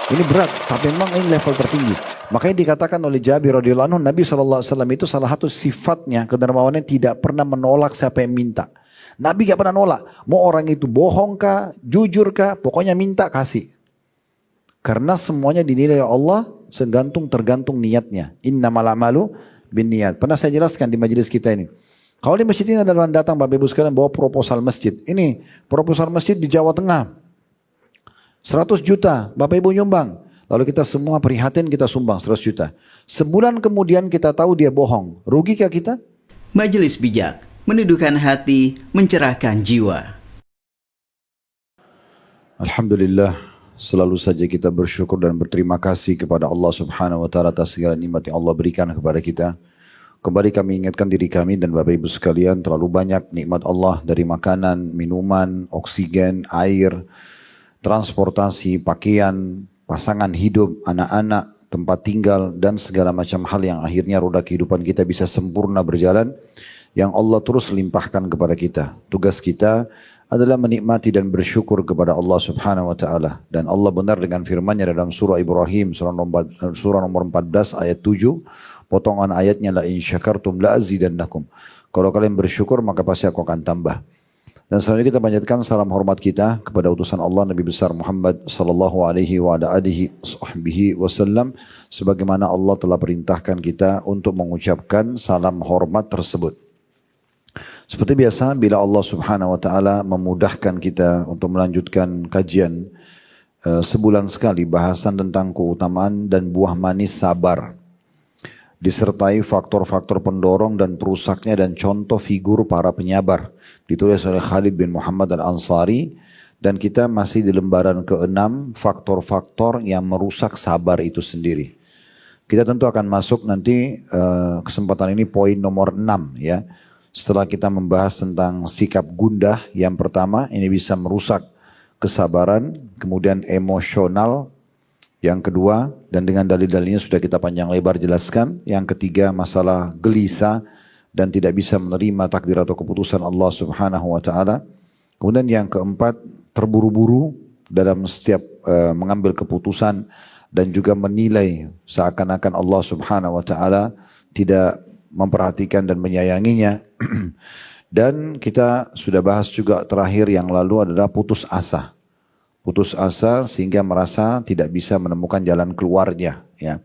Ini berat, tapi memang ini level tertinggi. Makanya dikatakan oleh Jabir radhiyallahu anhu, Nabi SAW itu salah satu sifatnya, kedermawanannya tidak pernah menolak siapa yang minta. Nabi gak pernah nolak. Mau orang itu bohong kah, jujur kah, pokoknya minta kasih. Karena semuanya dinilai oleh Allah tergantung niatnya. Innamal a'malu binniyat. Pernah saya jelaskan di majelis kita ini. Kalau di masjid ini ada orang datang Bapak Ibu sekalian bawa proposal masjid. Ini proposal masjid di Jawa Tengah. 100 juta Bapak Ibu nyumbang. Lalu kita semua prihatin kita sumbang 100 juta. Sebulan kemudian kita tahu dia bohong. Rugikah kita? Majelis bijak, meneduhkan hati, mencerahkan jiwa. Alhamdulillah. Selalu saja kita bersyukur dan berterima kasih kepada Allah Subhanahu wa taala atas segala nikmat yang Allah berikan kepada kita. Kembali kami ingatkan diri kami dan Bapak Ibu sekalian, terlalu banyak nikmat Allah dari makanan, minuman, oksigen, air, transportasi, pakaian, pasangan hidup, anak-anak, tempat tinggal dan segala macam hal yang akhirnya roda kehidupan kita bisa sempurna berjalan yang Allah terus limpahkan kepada kita. Tugas kita adalah menikmati dan bersyukur kepada Allah Subhanahu wa taala. Dan Allah benar dengan firman-Nya dalam surah Ibrahim surah nomor 14 ayat 7, potongan ayatnya la in syakartum la azidannakum. Kalau kalian bersyukur maka pasti aku akan tambah. Dan selanjutnya kita panjatkan salam hormat kita kepada utusan Allah Nabi besar Muhammad sallallahu alaihi wa ala alihi sahbihi wasallam sebagaimana Allah telah perintahkan kita untuk mengucapkan salam hormat tersebut. Seperti biasa, bila Allah Subhanahu wa taala memudahkan kita untuk melanjutkan kajian sebulan sekali bahasan tentang keutamaan dan buah manis sabar, disertai faktor-faktor pendorong dan perusaknya dan contoh figur para penyabar, ditulis oleh Khalid bin Muhammad Al-Ansari, dan kita masih di lembaran ke-6, faktor-faktor yang merusak sabar itu sendiri. Kita tentu akan masuk nanti kesempatan ini poin nomor 6 ya. Setelah kita membahas tentang sikap gundah, yang pertama ini bisa merusak kesabaran, kemudian emosional, yang kedua dan dengan dalil-dalilnya sudah kita panjang lebar jelaskan, yang ketiga masalah gelisah dan tidak bisa menerima takdir atau keputusan Allah Subhanahu wa taala, kemudian yang keempat terburu-buru dalam setiap mengambil keputusan dan juga menilai seakan-akan Allah Subhanahu wa taala tidak memperhatikan dan menyayanginya. Dan kita sudah bahas juga terakhir yang lalu adalah putus asa. Putus asa sehingga merasa tidak bisa menemukan jalan keluarnya. Ya.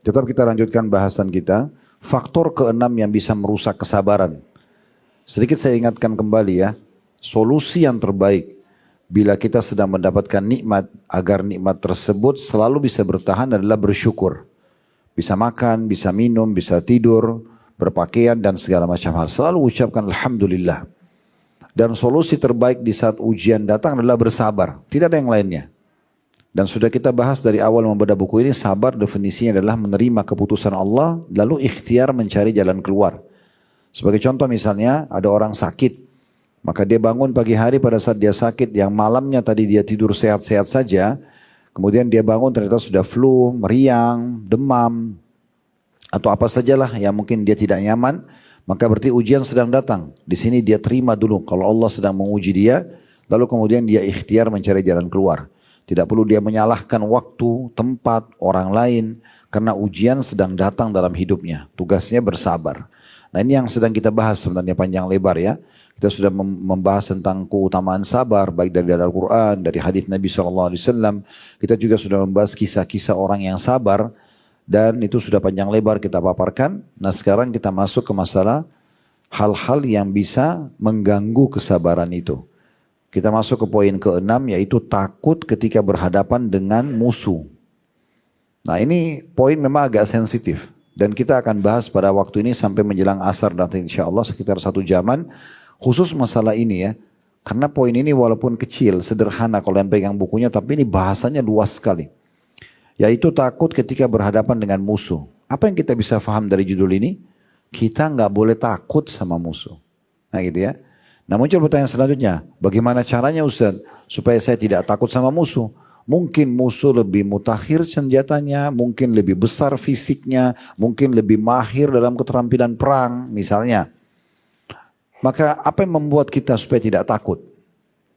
Tetap kita lanjutkan bahasan kita. Faktor keenam yang bisa merusak kesabaran. Sedikit saya ingatkan kembali ya. Solusi yang terbaik bila kita sedang mendapatkan nikmat agar nikmat tersebut selalu bisa bertahan adalah bersyukur. Bisa makan, bisa minum, bisa tidur, berpakaian dan segala macam hal. Selalu ucapkan Alhamdulillah. Dan solusi terbaik di saat ujian datang adalah bersabar. Tidak ada yang lainnya. Dan sudah kita bahas dari awal membedah buku ini, sabar definisinya adalah menerima keputusan Allah, lalu ikhtiar mencari jalan keluar. Sebagai contoh misalnya, ada orang sakit. Maka dia bangun pagi hari pada saat dia sakit, yang malamnya tadi dia tidur sehat-sehat saja, kemudian dia bangun ternyata sudah flu, meriang, demam, atau apa sajalah yang mungkin dia tidak nyaman, maka berarti ujian sedang datang. Di sini dia terima dulu kalau Allah sedang menguji dia, lalu kemudian dia ikhtiar mencari jalan keluar. Tidak perlu dia menyalahkan waktu, tempat, orang lain, karena ujian sedang datang dalam hidupnya. Tugasnya bersabar. Nah ini yang sedang kita bahas sebenarnya panjang lebar ya. Kita sudah membahas tentang keutamaan sabar, baik dari Al-Quran, dari hadis Nabi SAW. Kita juga sudah membahas kisah-kisah orang yang sabar, dan itu sudah panjang lebar kita paparkan. Nah sekarang kita masuk ke masalah hal-hal yang bisa mengganggu kesabaran itu. Kita masuk ke poin ke-6 yaitu takut ketika berhadapan dengan musuh. Nah ini poin memang agak sensitif. Dan kita akan bahas pada waktu ini sampai menjelang asar nanti insya Allah sekitar 1 jaman. Khusus masalah ini ya. Karena poin ini walaupun kecil, sederhana kalau yang pegang bukunya, tapi ini bahasanya luas sekali. Yaitu takut ketika berhadapan dengan musuh. Apa yang kita bisa paham dari judul ini? Kita nggak boleh takut sama musuh. Nah gitu ya. Nah muncul pertanyaan selanjutnya. Bagaimana caranya Ustaz supaya saya tidak takut sama musuh? Mungkin musuh lebih mutakhir senjatanya, mungkin lebih besar fisiknya, mungkin lebih mahir dalam keterampilan perang misalnya. Maka apa yang membuat kita supaya tidak takut?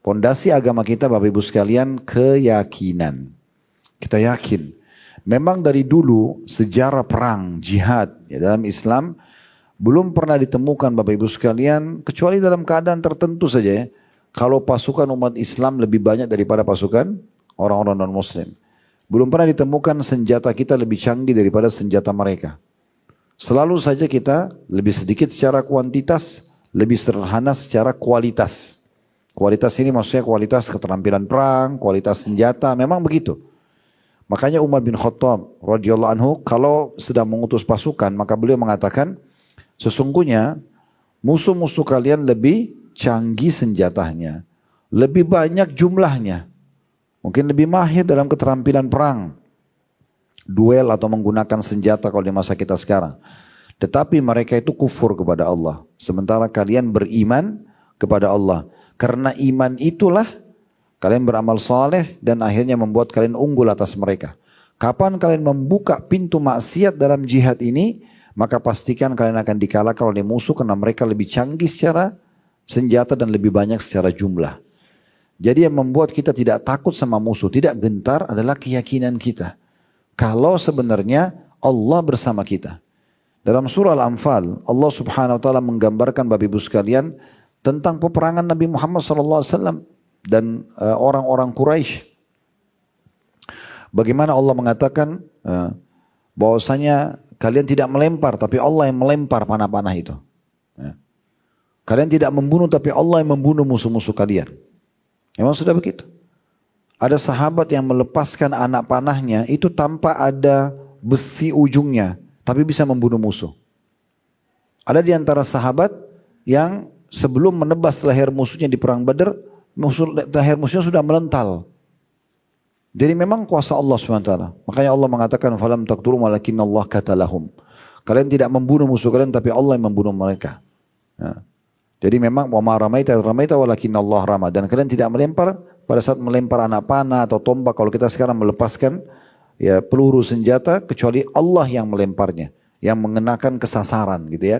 Pondasi agama kita Bapak Ibu sekalian keyakinan. Kita yakin. Memang dari dulu sejarah perang, jihad ya, dalam Islam belum pernah ditemukan Bapak Ibu sekalian kecuali dalam keadaan tertentu saja ya. Kalau pasukan umat Islam lebih banyak daripada pasukan orang-orang non-Muslim. Belum pernah ditemukan senjata kita lebih canggih daripada senjata mereka. Selalu saja kita lebih sedikit secara kuantitas, lebih sederhana secara kualitas. Kualitas ini maksudnya kualitas keterampilan perang, kualitas senjata, memang begitu. Makanya Umar bin Khattab radhiyallahu anhu kalau sedang mengutus pasukan maka beliau mengatakan sesungguhnya musuh-musuh kalian lebih canggih senjatanya, lebih banyak jumlahnya, mungkin lebih mahir dalam keterampilan perang, duel atau menggunakan senjata kalau di masa kita sekarang. Tetapi mereka itu kufur kepada Allah, sementara kalian beriman kepada Allah. Karena iman itulah kalian beramal soleh dan akhirnya membuat kalian unggul atas mereka. Kapan kalian membuka pintu maksiat dalam jihad ini, maka pastikan kalian akan dikalahkan oleh musuh karena mereka lebih canggih secara senjata dan lebih banyak secara jumlah. Jadi yang membuat kita tidak takut sama musuh, tidak gentar adalah keyakinan kita. Kalau sebenarnya Allah bersama kita. Dalam surah Al-Anfal, Allah subhanahu wa ta'ala menggambarkan Bapak Ibu sekalian tentang peperangan Nabi Muhammad SAW dan orang-orang Quraisy. Bagaimana Allah mengatakan bahwasanya kalian tidak melempar tapi Allah yang melempar panah-panah itu. Kalian tidak membunuh tapi Allah yang membunuh musuh-musuh kalian. Memang sudah begitu. Ada sahabat yang melepaskan anak panahnya itu tanpa ada besi ujungnya tapi bisa membunuh musuh. Ada di antara sahabat yang sebelum menebas leher musuhnya di perang Badar, leher musuhnya sudah melental. Jadi memang kuasa Allah SWT. Makanya Allah mengatakan falam taqtulu walakinna Allah qatalahum. Kalian tidak membunuh musuh kalian tapi Allah yang membunuh mereka. Ya. Jadi memang wa ma ramaita walakinna Allah rama, dan kalian tidak melempar pada saat melempar anak panah atau tombak kalau kita sekarang melepaskan ya peluru senjata kecuali Allah yang melemparnya, yang mengenakan kesasaran gitu ya.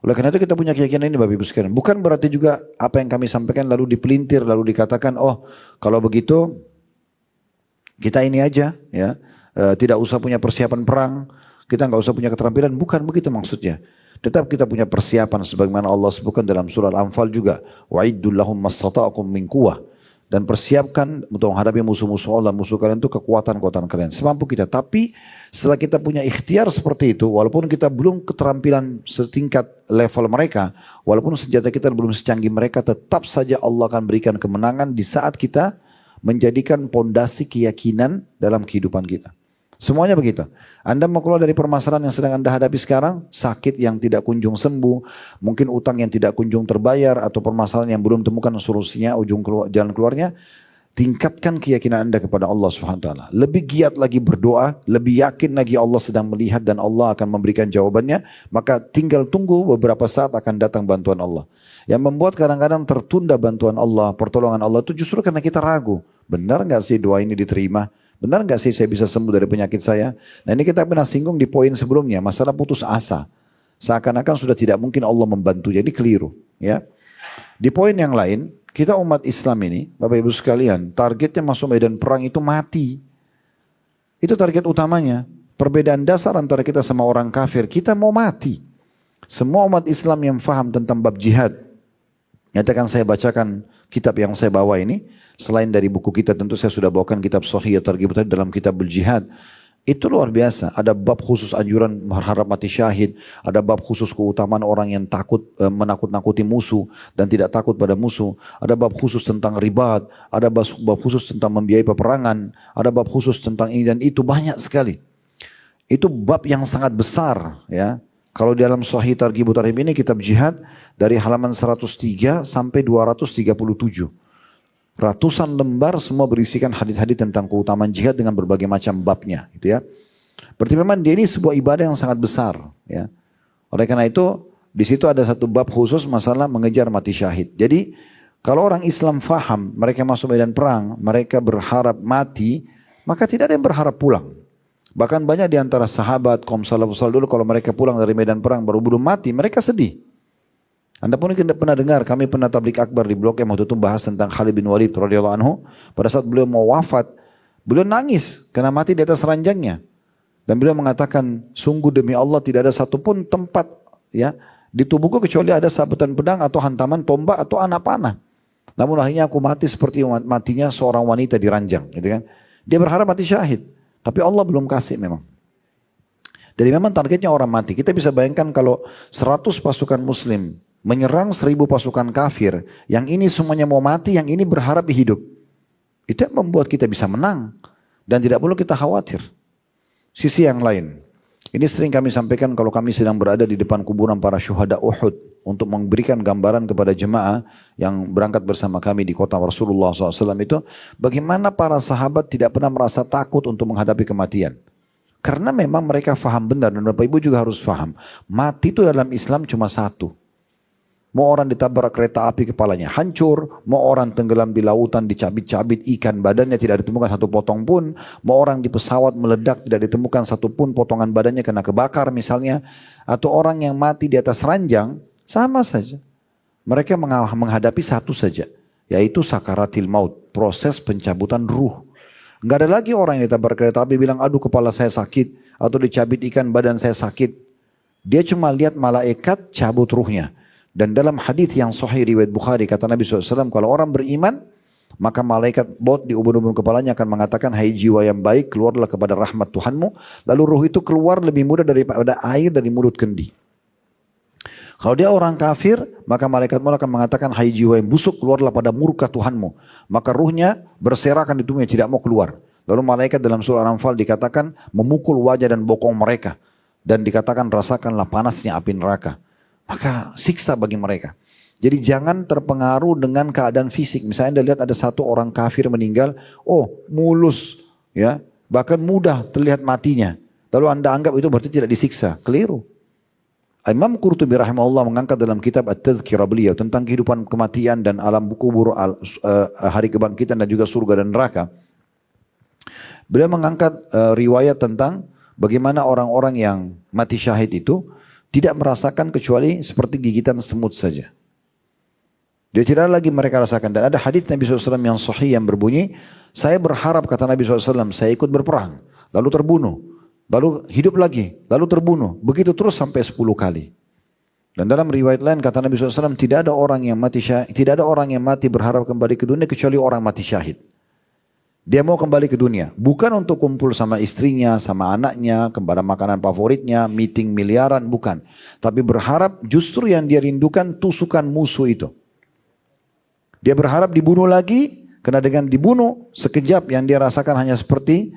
Oleh karena itu kita punya keyakinan ini Bapak Ibu sekalian. Bukan berarti juga apa yang kami sampaikan lalu dipelintir, lalu dikatakan oh kalau begitu kita ini aja ya, tidak usah punya persiapan perang, kita nggak usah punya keterampilan. Bukan begitu maksudnya. Tetap kita punya persiapan sebagaimana Allah sebutkan dalam surah Al-Anfal juga. Wa'iddul lahum mastata'akum min quwwah. Dan persiapkan untuk menghadapi musuh-musuh Allah, musuh kalian itu kekuatan-kekuatan kalian. Semampu kita. Tapi setelah kita punya ikhtiar seperti itu, walaupun kita belum keterampilan setingkat level mereka, walaupun senjata kita belum secanggih mereka, tetap saja Allah akan berikan kemenangan di saat kita menjadikan pondasi keyakinan dalam kehidupan kita. Semuanya begitu. Anda mau keluar dari permasalahan yang sedang Anda hadapi sekarang, sakit yang tidak kunjung sembuh, mungkin utang yang tidak kunjung terbayar, atau permasalahan yang belum temukan solusinya, jalan keluarnya, tingkatkan keyakinan Anda kepada Allah SWT. Lebih giat lagi berdoa, lebih yakin lagi Allah sedang melihat dan Allah akan memberikan jawabannya, maka tinggal tunggu beberapa saat akan datang bantuan Allah. Yang membuat kadang-kadang tertunda bantuan Allah, pertolongan Allah itu justru karena kita ragu. Benar nggak sih doa ini diterima? Benar nggak sih saya bisa sembuh dari penyakit saya? Nah ini kita pernah singgung di poin sebelumnya, masalah putus asa. Seakan-akan sudah tidak mungkin Allah membantu, jadi keliru. Ya. Di poin yang lain, kita umat Islam ini, Bapak Ibu sekalian, targetnya masuk medan perang itu mati. Itu target utamanya. Perbedaan dasar antara kita sama orang kafir, kita mau mati. Semua umat Islam yang faham tentang bab jihad, nyatakan saya bacakan kitab yang saya bawa ini, selain dari buku kita tentu saya sudah bawakan kitab Sahih Targhib tadi dalam kitab Al-Jihad. Itu luar biasa, ada bab khusus anjuran berharap mati syahid, ada bab khusus keutamaan orang yang takut menakut-nakuti musuh dan tidak takut pada musuh, ada bab khusus tentang ribat, ada bab khusus tentang membiayai peperangan, ada bab khusus tentang ini dan itu, banyak sekali. Itu bab yang sangat besar ya. Kalau di dalam Sahih Targhib ini kitab jihad dari halaman 103 sampai 237. Ratusan lembar semua berisikan hadis-hadis tentang keutamaan jihad dengan berbagai macam babnya gitu ya. Berarti memang dia ini sebuah ibadah yang sangat besar ya. Oleh karena itu di situ ada satu bab khusus masalah mengejar mati syahid. Jadi kalau orang Islam faham mereka masuk medan perang, mereka berharap mati, maka tidak ada yang berharap pulang. Bahkan banyak di antara sahabat kaum salafus saleh dulu kalau mereka pulang dari medan perang baru belum mati, mereka sedih. Anda pun pernah dengar, kami pernah tablik akbar di blog yang waktu itu bahas tentang Khalid bin Walid radhiyallahu anhu. Pada saat beliau mau wafat, Beliau nangis karena mati di atas ranjangnya. Dan beliau mengatakan, sungguh demi Allah tidak ada satupun tempat ya di tubuhku kecuali ada sabetan pedang atau hantaman tombak atau anak panah. Namun akhirnya aku mati seperti matinya seorang wanita di ranjang, gitu kan? Dia berharap mati syahid, tapi Allah belum kasih memang. Jadi memang targetnya orang mati. Kita bisa bayangkan kalau 100 pasukan muslim menyerang 1000 pasukan kafir, yang ini semuanya mau mati, yang ini berharap hidup. Itu yang membuat kita bisa menang dan tidak perlu kita khawatir. Sisi yang lain, ini sering kami sampaikan kalau kami sedang berada di depan kuburan para syuhada Uhud untuk memberikan gambaran kepada jemaah yang berangkat bersama kami di kota Rasulullah SAW itu, bagaimana para sahabat tidak pernah merasa takut untuk menghadapi kematian. Karena memang mereka faham benar, dan Bapak Ibu juga harus faham, mati itu dalam Islam cuma satu. Mau orang ditabrak kereta api kepalanya hancur, mau orang tenggelam di lautan dicabit-cabit ikan badannya tidak ditemukan satu potong pun, mau orang di pesawat meledak tidak ditemukan satu pun potongan badannya kena kebakar misalnya, atau orang yang mati di atas ranjang, sama saja. Mereka menghadapi satu saja, yaitu sakaratil maut, proses pencabutan ruh. Enggak ada lagi orang yang ditabrak kereta api bilang, aduh kepala saya sakit, atau dicabit ikan badan saya sakit. Dia cuma lihat malaikat cabut ruhnya. Dan dalam hadis yang sahih riwayat Bukhari, kata Nabi SAW, kalau orang beriman, maka malaikat bot di ubun-ubun kepalanya akan mengatakan, hai jiwa yang baik, keluarlah kepada rahmat Tuhanmu. Lalu ruh itu keluar lebih mudah daripada air dari mulut kendi. Kalau dia orang kafir, maka malaikat maut akan mengatakan, hai jiwa yang busuk, keluarlah pada murka Tuhanmu. Maka ruhnya berserakan di tubuhnya, tidak mau keluar. Lalu malaikat dalam surah Al-Anfal dikatakan, memukul wajah dan bokong mereka. Dan dikatakan, rasakanlah panasnya api neraka. Maka siksa bagi mereka. Jadi jangan terpengaruh dengan keadaan fisik. Misalnya Anda lihat ada satu orang kafir meninggal, oh mulus, ya, bahkan mudah terlihat matinya. Lalu Anda anggap itu berarti tidak disiksa. Keliru. Imam Qurtubi rahimahullah mengangkat dalam kitab At-Tadhkirah beliau tentang kehidupan kematian dan alam kubur, hari kebangkitan dan juga surga dan neraka. Beliau mengangkat riwayat tentang bagaimana orang-orang yang mati syahid itu tidak merasakan kecuali seperti gigitan semut saja. Dia tidak lagi mereka rasakan. Dan ada hadis Nabi SAW yang sahih yang berbunyi, saya berharap, kata Nabi SAW, saya ikut berperang, lalu terbunuh, lalu hidup lagi, lalu terbunuh. Begitu terus sampai 10 kali. Dan dalam riwayat lain kata Nabi SAW, tidak ada orang yang mati berharap kembali ke dunia kecuali orang mati syahid. Dia mau kembali ke dunia, bukan untuk kumpul sama istrinya, sama anaknya, kepada makanan favoritnya, meeting miliaran, bukan. Tapi berharap justru yang dia rindukan tusukan musuh itu. Dia berharap dibunuh lagi, karena dengan dibunuh sekejap yang dia rasakan hanya seperti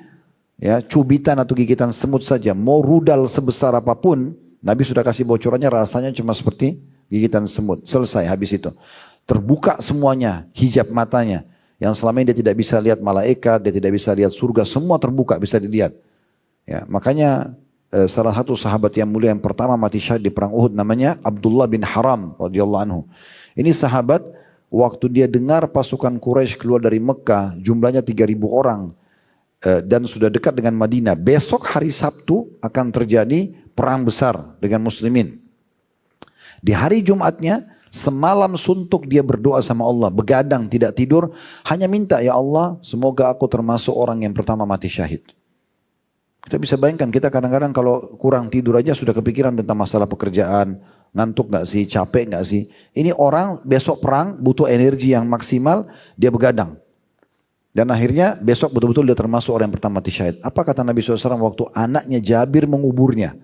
ya cubitan atau gigitan semut saja. Mau rudal sebesar apapun, Nabi sudah kasih bocorannya, rasanya cuma seperti gigitan semut. Selesai, habis itu. Terbuka semuanya, hijab matanya. Yang selama ini dia tidak bisa lihat malaikat, dia tidak bisa lihat surga, semua terbuka bisa dilihat. Ya, makanya salah satu sahabat yang mulia yang pertama mati syahid di perang Uhud namanya Abdullah bin Haram radhiyallahu anhu. Ini sahabat waktu dia dengar pasukan Quraisy keluar dari Mekah, jumlahnya 3.000 orang dan sudah dekat dengan Madinah. Besok hari Sabtu akan terjadi perang besar dengan muslimin. Di hari Jumatnya semalam suntuk dia berdoa sama Allah, begadang tidak tidur, hanya minta, ya Allah semoga aku termasuk orang yang pertama mati syahid. Kita bisa bayangkan, kita kadang-kadang kalau kurang tidur aja sudah kepikiran tentang masalah pekerjaan, ngantuk gak sih, capek gak sih. Ini orang besok perang butuh energi yang maksimal, dia begadang. Dan akhirnya besok betul-betul dia termasuk orang yang pertama mati syahid. Apa kata Nabi SAW waktu anaknya Jabir menguburnya?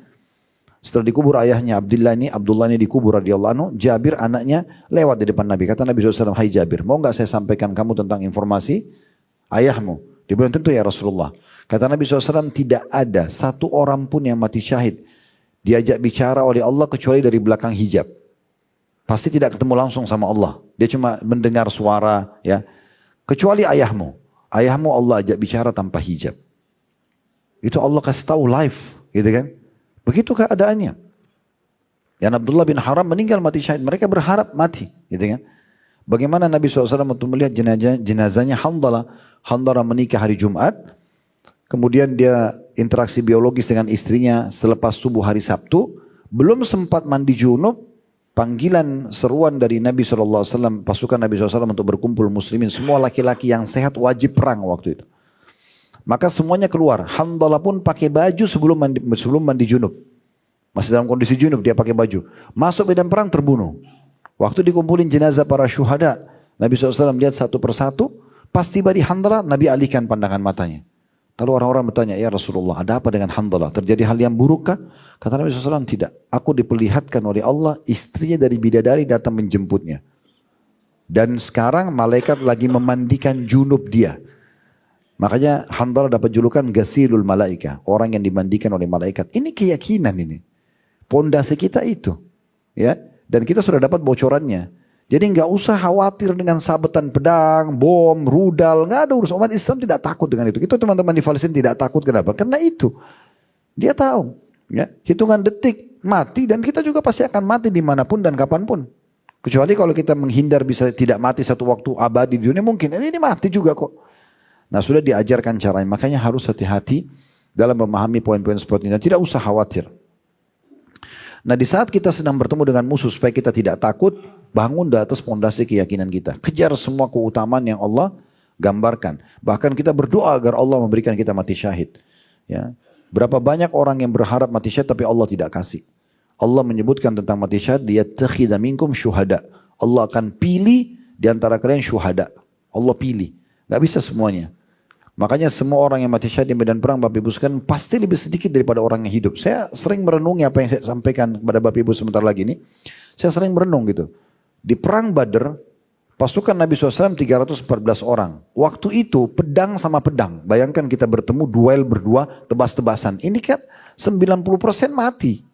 Setelah dikubur ayahnya Abdullah ini dikubur radhiyallahu anhu, Jabir anaknya lewat di depan Nabi. Kata Nabi SAW, hai Jabir, mau gak saya sampaikan kamu tentang informasi ayahmu? Dia bilang, tentu ya Rasulullah. Kata Nabi SAW, tidak ada satu orang pun yang mati syahid diajak bicara oleh Allah kecuali dari belakang hijab. Pasti tidak ketemu langsung sama Allah. Dia cuma mendengar suara, ya. Kecuali ayahmu. Ayahmu Allah ajak bicara tanpa hijab. Itu Allah kasih tahu live, gitu kan? Begitu keadaannya. Dan Abdullah bin Haram meninggal mati syahid. Mereka berharap mati. Gitu kan? Bagaimana Nabi SAW untuk melihat jenazahnya Handalah. Handalah menikah hari Jumat. Kemudian dia interaksi biologis dengan istrinya selepas subuh hari Sabtu. Belum sempat mandi junub. Panggilan seruan dari Nabi SAW. Pasukan Nabi SAW untuk berkumpul muslimin. Semua laki-laki yang sehat wajib perang waktu itu. Maka semuanya keluar. Handalah pun pakai baju sebelum mandi junub. Masih dalam kondisi junub dia pakai baju. Masuk medan perang terbunuh. Waktu dikumpulin jenazah para syuhada, Nabi SAW lihat satu persatu. Pas tiba di Handalah, Nabi alihkan pandangan matanya. Lalu orang-orang bertanya, ya Rasulullah, ada apa dengan Handalah? Terjadi hal yang buruk kah? Kata Nabi SAW, tidak. Aku diperlihatkan oleh Allah, istrinya dari bidadari datang menjemputnya. Dan sekarang malaikat lagi memandikan junub dia. Makanya Handalah dapat julukan Ghasilul Malaika, orang yang dimandikan oleh malaikat. Ini keyakinan ini. Pondasi kita itu. Ya, dan kita sudah dapat bocorannya. Jadi nggak usah khawatir dengan sabetan pedang, bom, rudal, nggak ada urusan. Umat Islam tidak takut dengan itu. Kita teman-teman di Palestina tidak takut, kenapa? Karena itu. Dia tahu. Ya, hitungan detik mati dan kita juga pasti akan mati dimanapun dan kapanpun. Kecuali kalau kita menghindar bisa tidak mati satu waktu abadi di dunia mungkin. Ini mati juga kok. Nah sudah diajarkan caranya. Makanya harus hati-hati dalam memahami poin-poin seperti ini. Dan tidak usah khawatir. Nah di saat kita sedang bertemu dengan musuh supaya kita tidak takut, bangun di atas pondasi keyakinan kita. Kejar semua keutamaan yang Allah gambarkan. Bahkan kita berdoa agar Allah memberikan kita mati syahid. Ya. Berapa banyak orang yang berharap mati syahid tapi Allah tidak kasih. Allah menyebutkan tentang mati syahid, liyattakhidha minkum syuhada. Allah akan pilih di antara kalian syuhada. Allah pilih. Gak bisa semuanya. Makanya semua orang yang mati syahid di medan perang Bapak Ibu sekalian pasti lebih sedikit daripada orang yang hidup. Saya sering merenungi apa yang saya sampaikan kepada Bapak Ibu sebentar lagi ini. Saya sering merenung gitu. Di perang Badr, pasukan Nabi SAW 314 orang. Waktu itu pedang sama pedang. Bayangkan kita bertemu duel berdua tebas-tebasan. Ini kan 90% mati.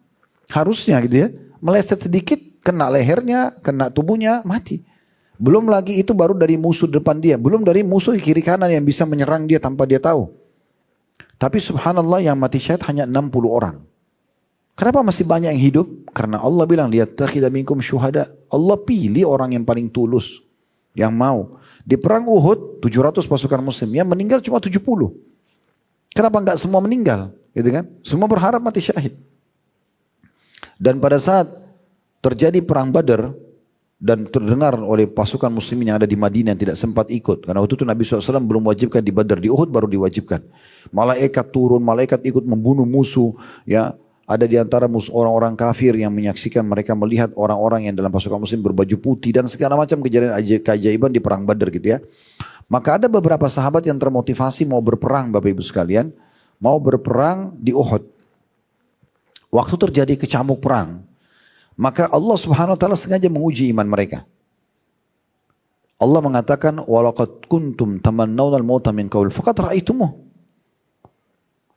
Harusnya gitu ya. Meleset sedikit, kena lehernya, kena tubuhnya, mati. Belum lagi itu baru dari musuh depan dia. Belum dari musuh kiri kanan yang bisa menyerang dia tanpa dia tahu. Tapi subhanallah yang mati syahid hanya 60 orang. Kenapa masih banyak yang hidup? Karena Allah bilang, liyattakhidha minkum syuhada. Allah pilih orang yang paling tulus. Yang mau. Di perang Uhud, 700 pasukan muslim. Yang meninggal cuma 70. Kenapa enggak semua meninggal? Gitu kan? Semua berharap mati syahid. Dan pada saat terjadi perang Badar, dan terdengar oleh pasukan muslimin yang ada di Madinah yang tidak sempat ikut. Karena waktu itu Nabi SAW belum wajibkan di Badar, di Uhud baru diwajibkan. Malaikat turun, malaikat ikut membunuh musuh. Ya, ada di antara orang-orang kafir yang menyaksikan, mereka melihat orang-orang yang dalam pasukan muslim berbaju putih dan segala macam kejadian keajaiban di perang Badar gitu ya. Maka ada beberapa sahabat yang termotivasi mau berperang Bapak Ibu sekalian. Mau berperang di Uhud. Waktu terjadi kecamuk perang, maka Allah Subhanahu wa taala sengaja menguji iman mereka. Allah mengatakan, "Walaqad kuntum tamannawna al-mauta min qabl faqad ra'aitumuh."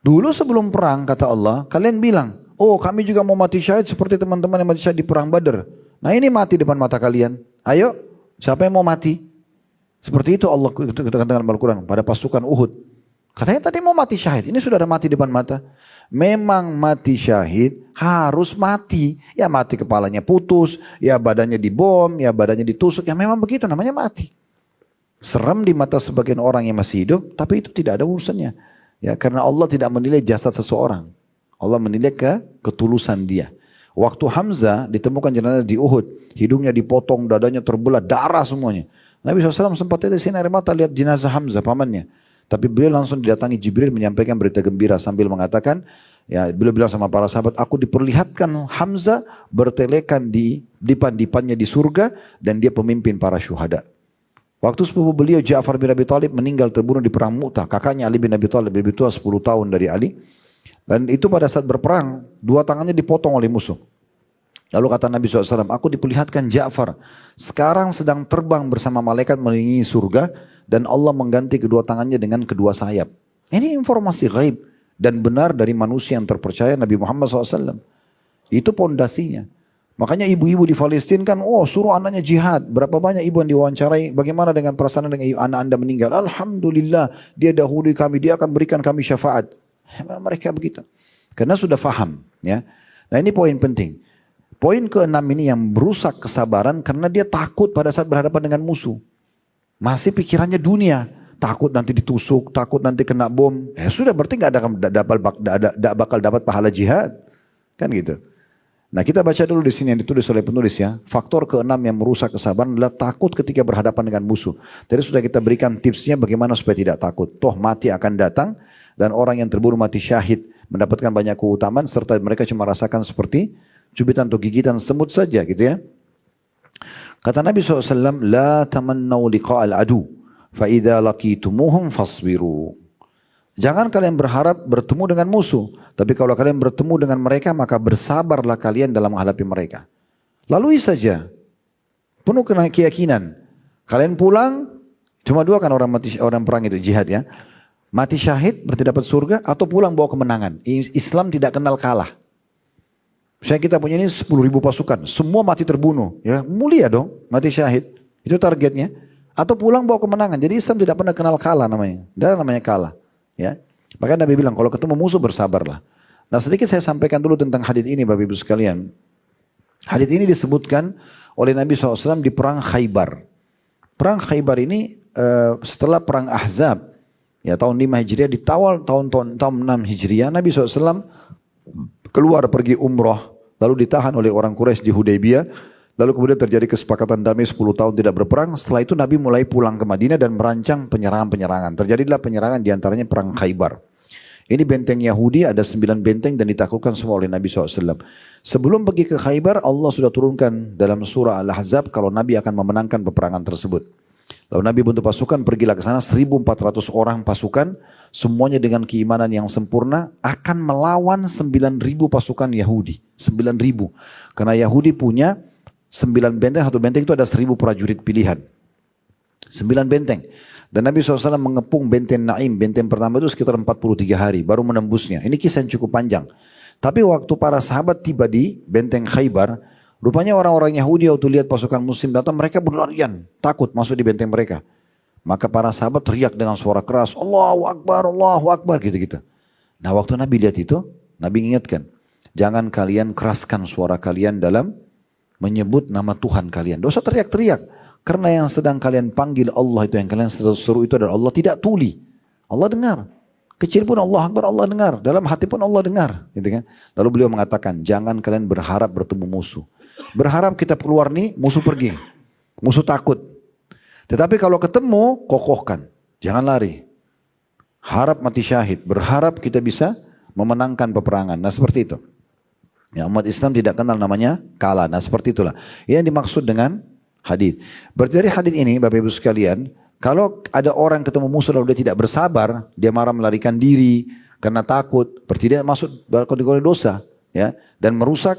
Dulu sebelum perang kata Allah, kalian bilang, "Oh, kami juga mau mati syahid seperti teman-teman yang mati syahid di perang Badar." Nah, ini mati depan mata kalian. Ayo, siapa yang mau mati? Seperti itu Allah katakan dalam Al-Qur'an pada pasukan Uhud. Katanya tadi mau mati syahid, ini sudah ada mati depan mata. Memang mati syahid harus mati. Ya mati kepalanya putus, ya badannya dibom, ya badannya ditusuk. Ya memang begitu namanya mati. Serem di mata sebagian orang yang masih hidup, tapi itu tidak ada urusannya. Ya karena Allah tidak menilai jasad seseorang. Allah menilai ketulusan dia. Waktu Hamzah ditemukan jenazah di Uhud, hidungnya dipotong, dadanya terbelah, darah semuanya. Nabi SAW sempat ada sini air mata lihat jenazah Hamzah pamannya. Tapi beliau langsung didatangi Jibril menyampaikan berita gembira sambil mengatakan, ya beliau bilang sama para sahabat, aku diperlihatkan Hamzah bertelekan di dipan-dipannya di surga dan dia pemimpin para syuhada. Waktu sepupu beliau Ja'far bin Abi Thalib meninggal terbunuh di perang Mu'tah, kakaknya Ali bin Abi Thalib lebih tua 10 tahun dari Ali. Dan itu pada saat berperang, dua tangannya dipotong oleh musuh. Lalu kata Nabi SAW, aku diperlihatkan Ja'far sekarang sedang terbang bersama malaikat mengelilingi surga dan Allah mengganti kedua tangannya dengan kedua sayap. Ini informasi gaib dan benar dari manusia yang terpercaya Nabi Muhammad SAW. Itu pondasinya. Makanya ibu-ibu di Palestina kan, oh suruh anaknya jihad. Berapa banyak ibu yang diwawancarai, bagaimana dengan perasaan dengan anak anda meninggal? Alhamdulillah, dia dahului kami, dia akan berikan kami syafaat. Mereka begitu. Karena sudah faham. Ya. Nah ini poin penting. Poin ke-6 ini yang merusak kesabaran karena dia takut pada saat berhadapan dengan musuh. Masih pikirannya dunia. Takut nanti ditusuk, takut nanti kena bom. Ya sudah berarti gak bakal dapat pahala jihad. Kan gitu. Nah kita baca dulu di sini yang ditulis oleh penulis ya. Faktor keenam yang merusak kesabaran adalah takut ketika berhadapan dengan musuh. Tadi sudah kita berikan tipsnya bagaimana supaya tidak takut. Toh mati akan datang dan orang yang terbunuh mati syahid mendapatkan banyak keutamaan serta mereka cuma rasakan seperti cubitan atau gigitan semut saja gitu ya. Kata Nabi SAW, La tamannau liqa'al adu, fa'idha laqitumuhum fasbiru. Jangan kalian berharap bertemu dengan musuh, tapi kalau kalian bertemu dengan mereka, maka bersabarlah kalian dalam menghadapi mereka. Lalui saja, penuh keyakinan. Kalian pulang, cuma dua kan orang perang itu, jihad ya. Mati syahid, berarti dapat surga, atau pulang bawa kemenangan. Islam tidak kenal kalah. Misalnya kita punya ini 10.000 pasukan, semua mati terbunuh, ya mulia dong, mati syahid. Itu targetnya. Atau pulang bawa kemenangan. Jadi Islam tidak pernah kenal kalah namanya. Tidak namanya kalah. Ya, maka Nabi bilang kalau ketemu musuh bersabarlah. Nah sedikit saya sampaikan dulu tentang hadits ini Bapak Ibu sekalian. Hadits ini disebutkan oleh Nabi SAW di perang Khaybar. Perang Khaybar ini setelah perang Ahzab, ya tahun 5 Hijriah, di tahun 6 Hijriah, Nabi SAW keluar pergi umroh, lalu ditahan oleh orang Quraisy di Hudaybiyah. Lalu kemudian terjadi kesepakatan damai 10 tahun tidak berperang. Setelah itu Nabi mulai pulang ke Madinah dan merancang penyerangan-penyerangan. Terjadilah penyerangan diantaranya perang Khaybar. Ini benteng Yahudi, ada 9 benteng dan ditaklukkan semua oleh Nabi SAW. Sebelum pergi ke Khaybar, Allah sudah turunkan dalam surah Al-Ahzab kalau Nabi akan memenangkan peperangan tersebut. Lalu Nabi bentuk pasukan, pergilah ke sana 1.400 orang pasukan, semuanya dengan keimanan yang sempurna, akan melawan 9.000 pasukan Yahudi. 9.000. Karena Yahudi punya 9 benteng, satu benteng itu ada 1.000 prajurit pilihan. 9 benteng. Dan Nabi SAW mengepung benteng Naim, benteng pertama itu sekitar 43 hari, baru menembusnya. Ini kisah yang cukup panjang. Tapi waktu para sahabat tiba di benteng Khaybar, rupanya orang-orang Yahudi waktu lihat pasukan muslim datang, mereka berlarian, takut masuk di benteng mereka. Maka para sahabat teriak dengan suara keras, Allahu Akbar, gitu-gitu. Nah waktu Nabi lihat itu, Nabi ingatkan, jangan kalian keraskan suara kalian dalam menyebut nama Tuhan kalian. Dosa teriak-teriak. Karena yang sedang kalian panggil Allah itu, yang kalian seru itu adalah Allah, tidak tuli. Allah dengar. Kecil pun Allah Akbar, Allah dengar. Dalam hati pun Allah dengar. Gitu kan? Lalu beliau mengatakan, jangan kalian berharap bertemu musuh. Berharap kita keluar nih, musuh pergi. Musuh takut. Tetapi kalau ketemu, kokohkan. Jangan lari. Harap mati syahid. Berharap kita bisa memenangkan peperangan. Nah seperti itu. Ya, umat Islam tidak kenal namanya kalah. Nah seperti itulah. Yang dimaksud dengan hadis. Berarti dari hadis ini Bapak Ibu sekalian, kalau ada orang ketemu musuh lalu dia tidak bersabar, dia marah melarikan diri karena takut, berarti dia masuk kategori dosa, ya, dan merusak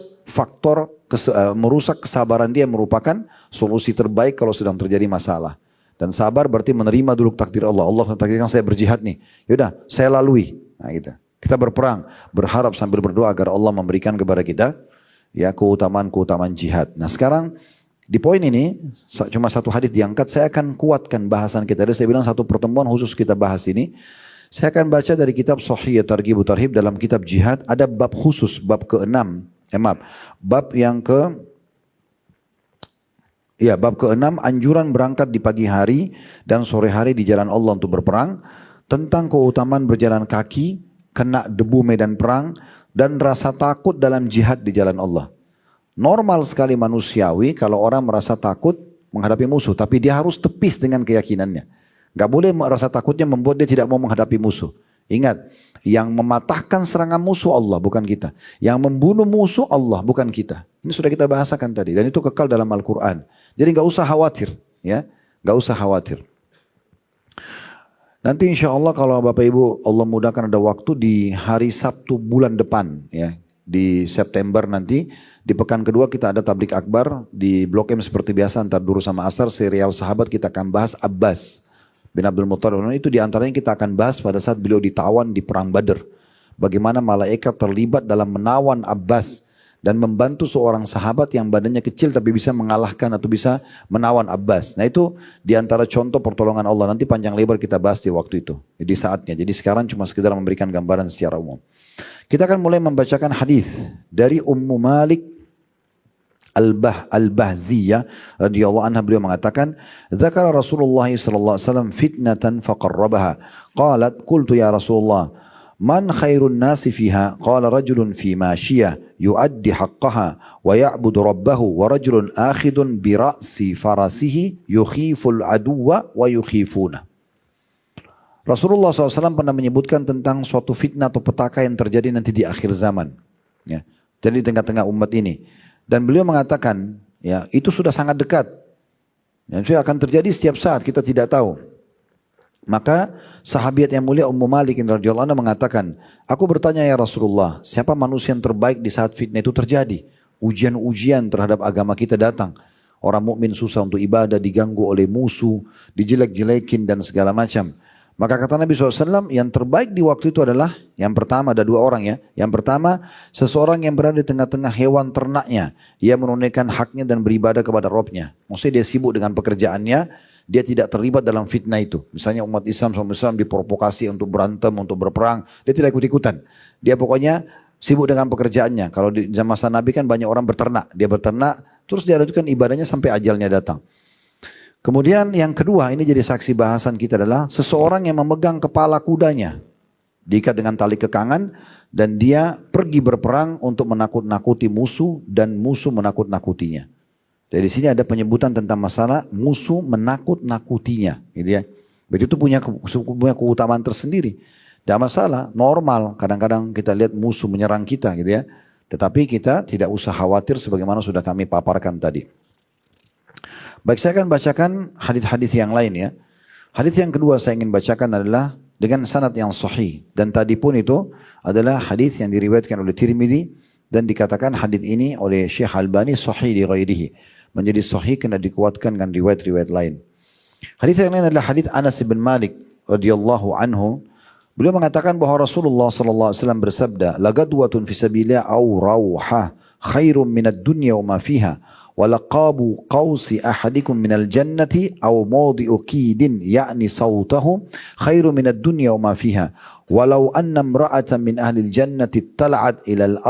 merusak kesabaran dia merupakan solusi terbaik kalau sedang terjadi masalah. Dan sabar berarti menerima dulu takdir Allah. Allah takdirkan saya berjihad nih. Yaudah, saya lalui. Nah gitu. Kita berperang, berharap sambil berdoa agar Allah memberikan kepada kita ya keutamaan-keutamaan jihad. Nah sekarang di poin ini cuma satu hadis diangkat, saya akan kuatkan bahasan kita. Jadi saya bilang satu pertemuan khusus kita bahas ini. Saya akan baca dari kitab Sahih Targhib Tarhib, dalam kitab jihad ada bab khusus, bab ke-6. Bab ke-6 anjuran berangkat di pagi hari dan sore hari di jalan Allah untuk berperang, tentang keutamaan berjalan kaki, kena debu medan perang, dan rasa takut dalam jihad di jalan Allah. Normal sekali manusiawi kalau orang merasa takut menghadapi musuh, tapi dia harus tepis dengan keyakinannya. Gak boleh rasa takutnya membuat dia tidak mau menghadapi musuh. Ingat, yang mematahkan serangan musuh Allah, bukan kita. Yang membunuh musuh Allah, bukan kita. Ini sudah kita bahasakan tadi, dan itu kekal dalam Al-Quran. Jadi gak usah khawatir, ya, gak usah khawatir. Nanti insya Allah kalau Bapak Ibu Allah mudahkan ada waktu di hari Sabtu bulan depan, ya, di September nanti, di pekan kedua kita ada tablik akbar di Blok M seperti biasa antar Duhur sama Asar, serial sahabat kita akan bahas Abbas bin Abdul Muttalib. Itu diantaranya kita akan bahas pada saat beliau ditawan di perang Badr. Bagaimana malaikat terlibat dalam menawan Abbas dan membantu seorang sahabat yang badannya kecil tapi bisa mengalahkan atau bisa menawan Abbas. Nah itu diantara contoh pertolongan Allah. Nanti panjang lebar kita bahas di waktu itu, di saatnya. Jadi sekarang cuma sekedar memberikan gambaran secara umum. Kita akan mulai membacakan hadis dari Ummu Malik Al-Bahziyah radhiyallahu anha. Beliau mengatakan, "Dzakara Rasulullah sallallahu alaihi wasallam fitnatan faqarrabaha. Qalat qultu ya Rasulullah, man khairun nasi fiha? Qala rajulun fi mashiyah yuaddi haqqaha wa ya'budu rabbahu wa rajulun akhidun bi ra'si farasihi yukhiful aduwa wa yukhifuna. Rasulullah SAW pernah menyebutkan tentang suatu fitnah atau petaka yang terjadi nanti di akhir zaman. Ya. Jadi di tengah-tengah umat ini. Dan beliau mengatakan, ya itu sudah sangat dekat. Dan itu akan terjadi setiap saat, kita tidak tahu. Maka sahabat yang mulia Ummu Malik radhiyallahu anha mengatakan, aku bertanya ya Rasulullah, siapa manusia yang terbaik di saat fitnah itu terjadi? Ujian-ujian terhadap agama kita datang. Orang mukmin susah untuk ibadah, diganggu oleh musuh, dijelek-jelekin dan segala macam. Maka kata Nabi SAW, yang terbaik di waktu itu adalah, yang pertama ada dua orang ya. Yang pertama, seseorang yang berada di tengah-tengah hewan ternaknya. Ia menunaikan haknya dan beribadah kepada Rabbnya. Maksudnya dia sibuk dengan pekerjaannya, dia tidak terlibat dalam fitnah itu. Misalnya umat Islam SAW diprovokasi untuk berantem, untuk berperang, dia tidak ikut-ikutan. Dia pokoknya sibuk dengan pekerjaannya. Kalau di zaman masa Nabi kan banyak orang berternak. Dia berternak, terus dia lakukan ibadahnya sampai ajalnya datang. Kemudian yang kedua, ini jadi saksi bahasan kita adalah seseorang yang memegang kepala kudanya. Diikat dengan tali kekangan dan dia pergi berperang untuk menakut-nakuti musuh dan musuh menakut-nakutinya. Jadi di sini ada penyebutan tentang masalah musuh menakut-nakutinya. Gitu ya. Begitu punya keutamaan tersendiri. Tidak masalah, normal. Kadang-kadang kita lihat musuh menyerang kita gitu ya. Tetapi kita tidak usah khawatir sebagaimana sudah kami paparkan tadi. Baik, saya akan bacakan hadis-hadis yang lain ya. Hadis yang kedua saya ingin bacakan adalah dengan sanad yang sahih. Dan tadi pun itu adalah hadis yang diriwayatkan oleh Tirmidzi dan dikatakan hadis ini oleh Syekh Albani sahih di ghairihi. Menjadi sahih karena dikuatkan dengan riwayat-riwayat lain. Hadis yang lain adalah hadis Anas bin Malik radhiyallahu anhu. Beliau mengatakan bahwa Rasulullah sallallahu alaihi wasallam bersabda, "Lagadwatun fi sabilillah aw rauhah khairum minad dunya wa ma fiha." ولقاب قوس أحدكم من الجنة أو موضع كيد يعني صوته خير من الدنيا وما فيها ولو أن امرأة من أهل الجنة اطلعت إلى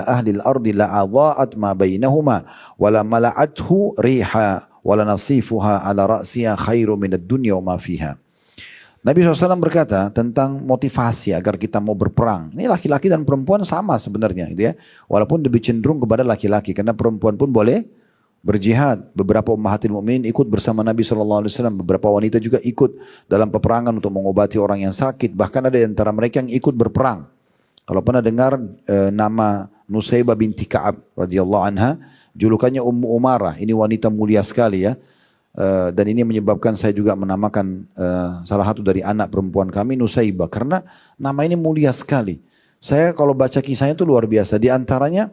أهل الأرض لأضاءت ما بينهما ولملأته ريحا ولنصيفها على رأسها خير من الدنيا وما فيها. Nabi SAW berkata tentang motivasi agar kita mau berperang. Ini laki-laki dan perempuan sama sebenarnya, gitu ya. Walaupun lebih cenderung kepada laki-laki, karena perempuan pun boleh berjihad. Beberapa ummahatil mukminin ikut bersama Nabi SAW. Beberapa wanita juga ikut dalam peperangan untuk mengobati orang yang sakit. Bahkan ada di antara mereka yang ikut berperang. Kalau pernah dengar nama Nusaybah binti Ka'ab radhiyallahu anha, julukannya Ummu Umarah. Ini wanita mulia sekali ya. Dan ini menyebabkan saya juga menamakan salah satu dari anak perempuan kami Nusaybah. Karena nama ini mulia sekali. Saya kalau baca kisahnya itu luar biasa. Di antaranya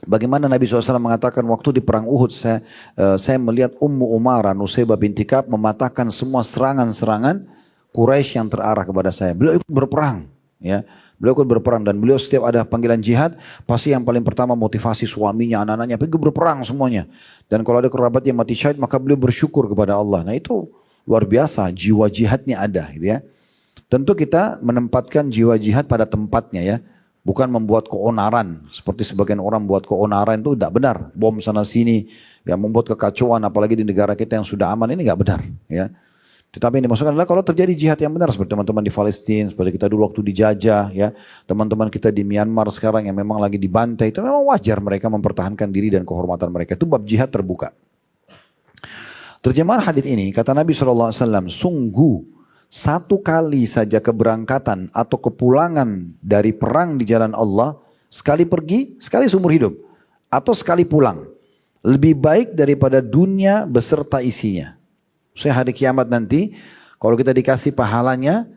bagaimana Nabi SAW mengatakan waktu di perang Uhud saya melihat Ummu Umarah Nusaybah binti Ka'ab mematahkan semua serangan-serangan Quraisy yang terarah kepada saya. Beliau ikut berperang, ya. Beliau ikut berperang dan beliau setiap ada panggilan jihad pasti yang paling pertama motivasi suaminya, anak-anaknya pergi berperang semuanya. Dan kalau ada kerabat yang mati syahid maka beliau bersyukur kepada Allah. Nah itu luar biasa, jiwa jihadnya ada, gitu ya. Tentu kita menempatkan jiwa jihad pada tempatnya ya. Bukan membuat keonaran, seperti sebagian orang buat keonaran itu tidak benar. Bom sana sini, yang membuat kekacauan, apalagi di negara kita yang sudah aman, ini tidak benar. Ya. Tetapi yang dimaksudkan adalah kalau terjadi jihad yang benar, seperti teman-teman di Palestina, seperti kita dulu waktu dijajah, ya, teman-teman kita di Myanmar sekarang yang memang lagi dibantai, itu memang wajar mereka mempertahankan diri dan kehormatan mereka. Itu bab jihad terbuka. Terjemahan hadis ini, kata Nabi SAW, sungguh satu kali saja keberangkatan atau kepulangan dari perang di jalan Allah, sekali pergi, sekali seumur hidup, atau sekali pulang, lebih baik daripada dunia beserta isinya. Saya hari kiamat nanti, kalau kita dikasih pahalanya,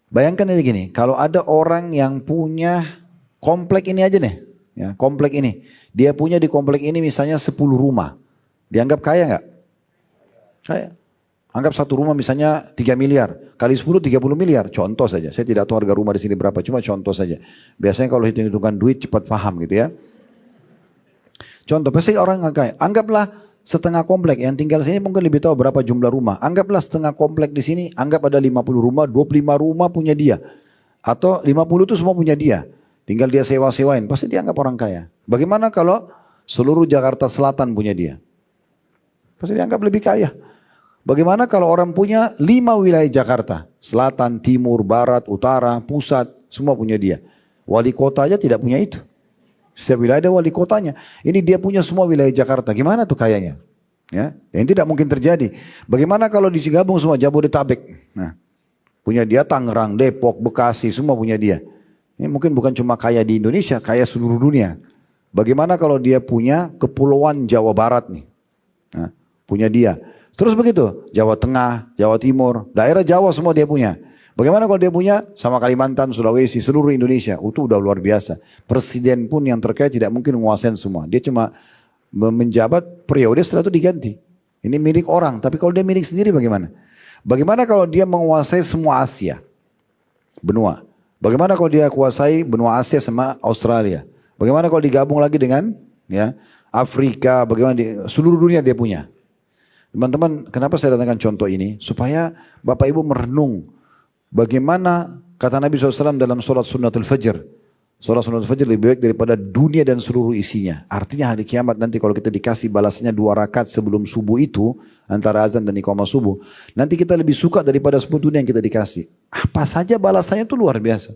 bayangkan aja gini, kalau ada orang yang punya komplek ini aja nih, ya, komplek ini, dia punya di komplek ini misalnya 10 rumah, dianggap kaya nggak? Kaya. Anggap satu rumah misalnya 3 miliar, kali 10 30 miliar, contoh saja. Saya tidak tahu harga rumah di sini berapa, cuma contoh saja. Biasanya kalau hitung-hitungan duit cepat paham gitu ya. Contoh, pasti orang nggak kaya. Anggaplah setengah komplek, yang tinggal sini mungkin lebih tahu berapa jumlah rumah. Anggaplah setengah komplek di sini, anggap ada 50 rumah, 25 rumah punya dia. Atau 50 itu semua punya dia. Tinggal dia sewa-sewain, pasti dianggap orang kaya. Bagaimana kalau seluruh Jakarta Selatan punya dia? Pasti dianggap lebih kaya. Bagaimana kalau orang punya 5 wilayah Jakarta, selatan, timur, barat, utara, pusat, semua punya dia. Wali kota aja tidak punya itu. Setiap wilayah ada wali kotanya. Ini dia punya semua wilayah Jakarta. Gimana tuh kayanya? Ya, yang tidak mungkin terjadi. Bagaimana kalau digabung semua Jabodetabek? Nah, punya dia Tangerang, Depok, Bekasi, semua punya dia. Ini mungkin bukan cuma kaya di Indonesia, kaya seluruh dunia. Bagaimana kalau dia punya kepulauan Jawa Barat nih? Nah, punya dia. Terus begitu, Jawa Tengah, Jawa Timur, daerah Jawa semua dia punya. Bagaimana kalau dia punya sama Kalimantan, Sulawesi, seluruh Indonesia? Itu udah luar biasa. Presiden pun yang terkait tidak mungkin menguasai semua. Dia cuma menjabat periode setelah itu diganti. Ini milik orang, tapi kalau dia milik sendiri bagaimana? Bagaimana kalau dia menguasai semua Asia, benua? Bagaimana kalau dia kuasai benua Asia sama Australia? Bagaimana kalau digabung lagi dengan ya Afrika? Bagaimana seluruh dunia dia punya? Teman-teman, kenapa saya datangkan contoh ini? Supaya Bapak Ibu merenung bagaimana kata Nabi SAW dalam sholat sunnatul fajr. Sholat sunnatul fajr lebih baik daripada dunia dan seluruh isinya. Artinya hari kiamat nanti kalau kita dikasih balasnya 2 rakaat sebelum subuh itu, antara azan dan iqamah subuh, nanti kita lebih suka daripada semua dunia yang kita dikasih. Apa saja balasannya itu luar biasa.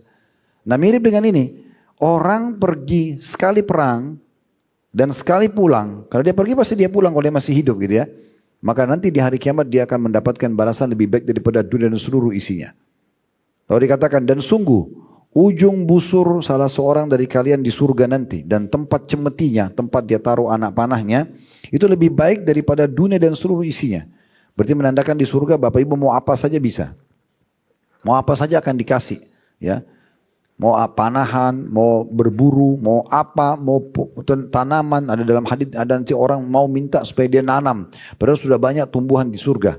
Nah mirip dengan ini, orang pergi sekali perang dan sekali pulang. Kalau dia pergi pasti dia pulang kalau dia masih hidup gitu ya. Maka nanti di hari kiamat dia akan mendapatkan balasan lebih baik daripada dunia dan seluruh isinya. Lalu dikatakan, dan sungguh ujung busur salah seorang dari kalian di surga nanti, dan tempat cemetinya, tempat dia taruh anak panahnya, itu lebih baik daripada dunia dan seluruh isinya. Berarti menandakan di surga Bapak Ibu mau apa saja bisa. Mau apa saja akan dikasih. Ya. Mau panahan, mau berburu, mau apa, mau tanaman. Ada dalam hadis ada nanti orang mau minta supaya dia nanam. Padahal sudah banyak tumbuhan di surga.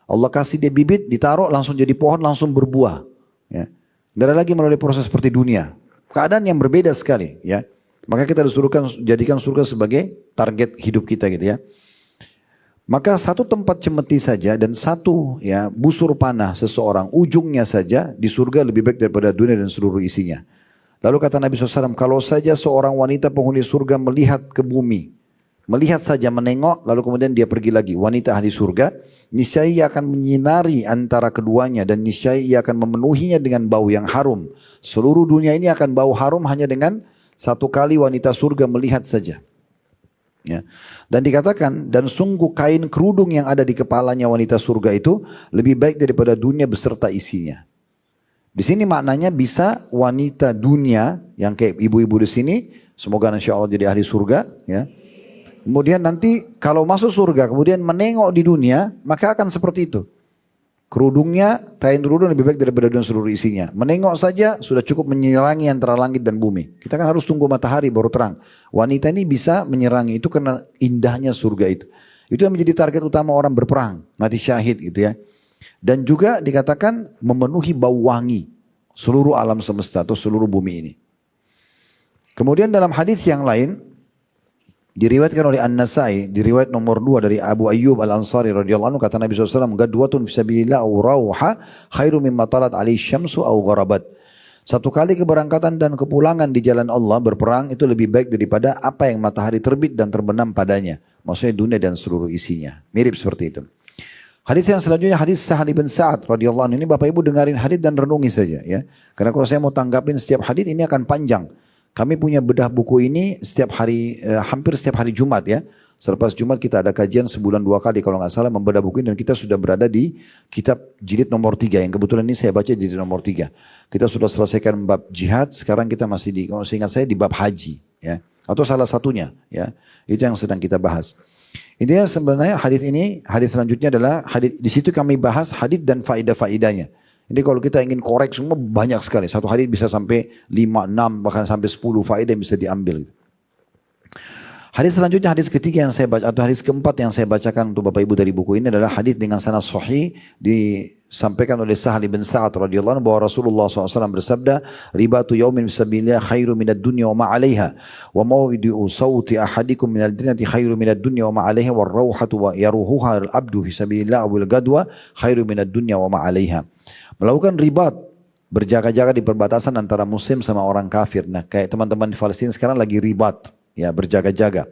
Allah kasih dia bibit, ditaruh langsung jadi pohon, langsung berbuah. Ya. Tidak ada lagi melalui proses seperti dunia. Keadaan yang berbeda sekali. Ya. Maka kita disuruhkan jadikan surga sebagai target hidup kita gitu ya. Maka satu tempat cemeti saja dan satu ya busur panah seseorang ujungnya saja di surga lebih baik daripada dunia dan seluruh isinya. Lalu kata Nabi SAW, kalau saja seorang wanita penghuni surga melihat ke bumi, melihat saja menengok lalu kemudian dia pergi lagi, wanita ahli surga, niscaya ia akan menyinari antara keduanya dan niscaya ia akan memenuhinya dengan bau yang harum. Seluruh dunia ini akan bau harum hanya dengan satu kali wanita surga melihat saja. Ya. Dan dikatakan, dan sungguh kain kerudung yang ada di kepalanya wanita surga itu lebih baik daripada dunia beserta isinya. Di sini maknanya bisa wanita dunia yang kayak ibu-ibu di sini, semoga insya Allah jadi ahli surga. Ya. Kemudian nanti kalau masuk surga, kemudian menengok di dunia, maka akan seperti itu. Kerudungnya, kain kerudung lebih baik daripada dunia seluruh isinya. Menengok saja sudah cukup menyerangi antara langit dan bumi. Kita kan harus tunggu matahari baru terang. Wanita ini bisa menyerangi itu karena indahnya surga itu. Itu yang menjadi target utama orang berperang, mati syahid gitu ya. Dan juga dikatakan memenuhi bau wangi seluruh alam semesta atau seluruh bumi ini. Kemudian dalam hadis yang lain, diriwayatkan oleh An-Nasai, diriwayat nomor 2 dari Abu Ayyub Al-Ansari radhiyallahu anhu, kata Nabi SAW, gadwatun fisabilillah aw rawha khairu mimma talat alaihi syamsu aw gharabat. Satu kali keberangkatan dan kepulangan di jalan Allah berperang itu lebih baik daripada apa yang matahari terbit dan terbenam padanya. Maksudnya dunia dan seluruh isinya. Mirip seperti itu. Hadis yang selanjutnya hadis Sahal bin Sa'ad radhiyallahu anhu. Ini Bapak Ibu dengarin hadis dan renungi saja ya. Karena kalau saya mau tanggapin setiap hadis ini akan panjang. Kami punya bedah buku ini setiap hari, hampir setiap hari Jumat ya. Selepas Jumat kita ada kajian sebulan 2 kali kalau nggak salah membedah buku ini, dan kita sudah berada di kitab jilid nomor 3. Yang kebetulan ini saya baca jilid nomor 3. Kita sudah selesaikan bab jihad, sekarang kita masih di, kalau seingat saya di bab haji ya. Atau salah satunya ya. Itu yang sedang kita bahas. Intinya sebenarnya hadis ini, hadis selanjutnya adalah hadis, di situ kami bahas hadis dan faedah-faedahnya. Jadi kalau kita ingin korek semua banyak sekali. Satu hadis bisa sampai 5, 6, bahkan sampai 10 faedah yang bisa diambil. Hadis selanjutnya, hadis ketiga yang saya baca, atau hadis keempat yang saya bacakan untuk Bapak Ibu dari buku ini adalah hadis dengan sanad sahih disampaikan oleh Sahal bin Sa'ad radhiyallahu anhu bahwa Rasulullah SAW bersabda, ribatu yaumin fisabilillah khairu minad dunya wa ma 'alaiha wa mawdi'u sawti ahadikum minal jannati khairu minad dunya wa ma 'alaiha war rauhatu wa yaruhuha al abdu fisabilillah wal gadwa khairu minad dunya wa ma 'alaiha. Melakukan ribat, berjaga-jaga di perbatasan antara muslim sama orang kafir. Nah, kayak teman-teman di Palestina sekarang lagi ribat, ya berjaga-jaga.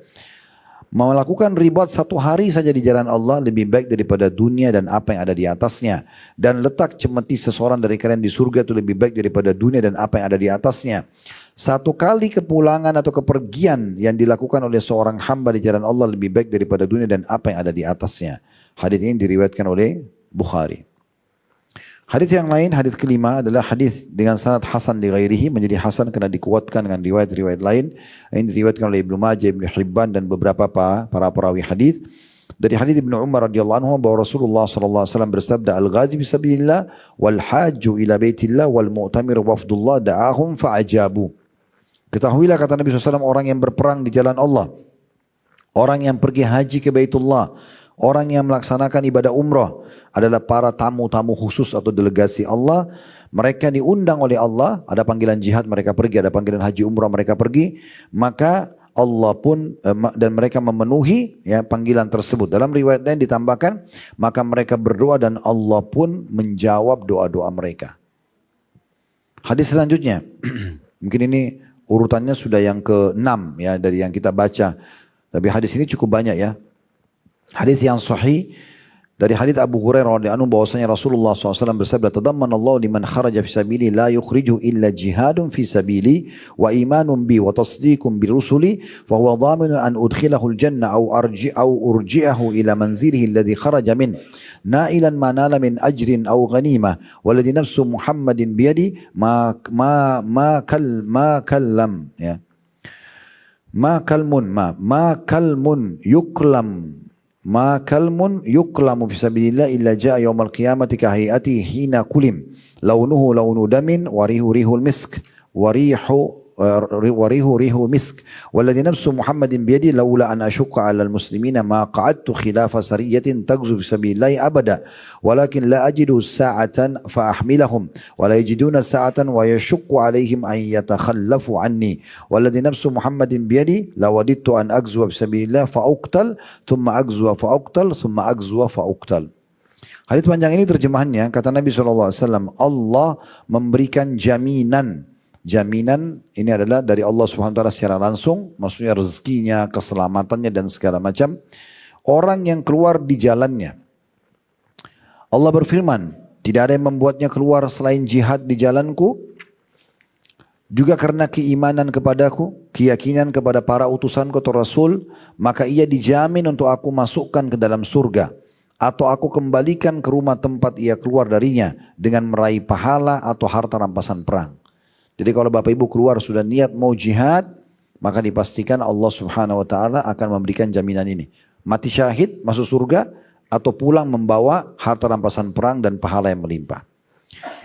Melakukan ribat 1 hari saja di jalan Allah lebih baik daripada dunia dan apa yang ada di atasnya. Dan letak cemeti seseorang dari kalian di surga itu lebih baik daripada dunia dan apa yang ada di atasnya. Satu kali kepulangan atau kepergian yang dilakukan oleh seorang hamba di jalan Allah lebih baik daripada dunia dan apa yang ada di atasnya. Hadis ini diriwayatkan oleh Bukhari. Hadis yang lain, hadis kelima adalah hadis dengan sanad hasan di ghairihi, menjadi hasan karena dikuatkan dengan riwayat-riwayat lain. Ini diriwayatkan oleh Ibnu Majah, Ibnu Hibban dan beberapa para perawi hadis. Dari hadis Ibnu Umar radhiyallahu anhu bahwa Rasulullah sallallahu alaihi wasallam bersabda, "Al-ghazi fi sabilillah wal hajju ila baitillah wal mu'tamir wafdullah da'ahum fa'ajabu." Ketahuilah kata Nabi SAW, orang yang berperang di jalan Allah, orang yang pergi haji ke Baitullah, orang yang melaksanakan ibadah umrah adalah para tamu-tamu khusus atau delegasi Allah. Mereka diundang oleh Allah, ada panggilan jihad mereka pergi, ada panggilan haji umrah mereka pergi, maka Allah pun dan mereka memenuhi ya panggilan tersebut. Dalam riwayat lain ditambahkan, maka mereka berdoa dan Allah pun menjawab doa-doa mereka. Hadis selanjutnya, mungkin ini urutannya sudah yang ke-6 ya dari yang kita baca. Tapi hadis ini cukup banyak ya. Hadis yang sahih dari hadis Abu Hurairah radhiyallahu anhu bahwasanya Rasulullah SAW bersabda, "Tadamman Allah liman kharaja fi sabili la yukhriju illa jihadun fi sabili wa imanun bi wa tasdiqun bi rusuli fa huwa dhaminun an udkhilahu al-jannah aw urji'ahu ila manzilihi alladhi kharaja min nailan ma nala min ajrin aw ghanimah walladhi nafsu Muhammadin biyadi ma kallam ya ma kalmun yuklamu fi sabilillah illa jaa yaumal qiyamati ka hayati hina kulim launuhu launu damin wa rihu rihul misk wa rihu misk walladhi nafsu Muhammadin biyadi laula an ashqa 'alal muslimina ma qa'adtu khilafa sariyatin tagzu fi sabilillah abada walakin la ajidu sa'atan fa ahmilahum wa la yajiduna sa'atan wa yashqu 'alaihim an yatakhallafu 'anni walladhi nafsu Muhammadin biyadi lawadittu an agzu fi sabilillah fa uqtal thumma agzu fa uqtal thumma agzu fa uqtal." Hadis panjang ini terjemahannya kata Nabi SAW, Allah memberikan jaminan. Jaminan ini adalah dari Allah SWT secara langsung, maksudnya rezekinya, keselamatannya dan segala macam. Orang yang keluar di jalannya. Allah berfirman, tidak ada yang membuatnya keluar selain jihad di jalanku. Juga karena keimanan kepadaku, keyakinan kepada para utusanku atau Rasul, maka ia dijamin untuk aku masukkan ke dalam surga. Atau aku kembalikan ke rumah tempat ia keluar darinya dengan meraih pahala atau harta rampasan perang. Jadi kalau Bapak Ibu keluar sudah niat mau jihad, maka dipastikan Allah Subhanahu wa taala akan memberikan jaminan ini. Mati syahid masuk surga atau pulang membawa harta rampasan perang dan pahala yang melimpah.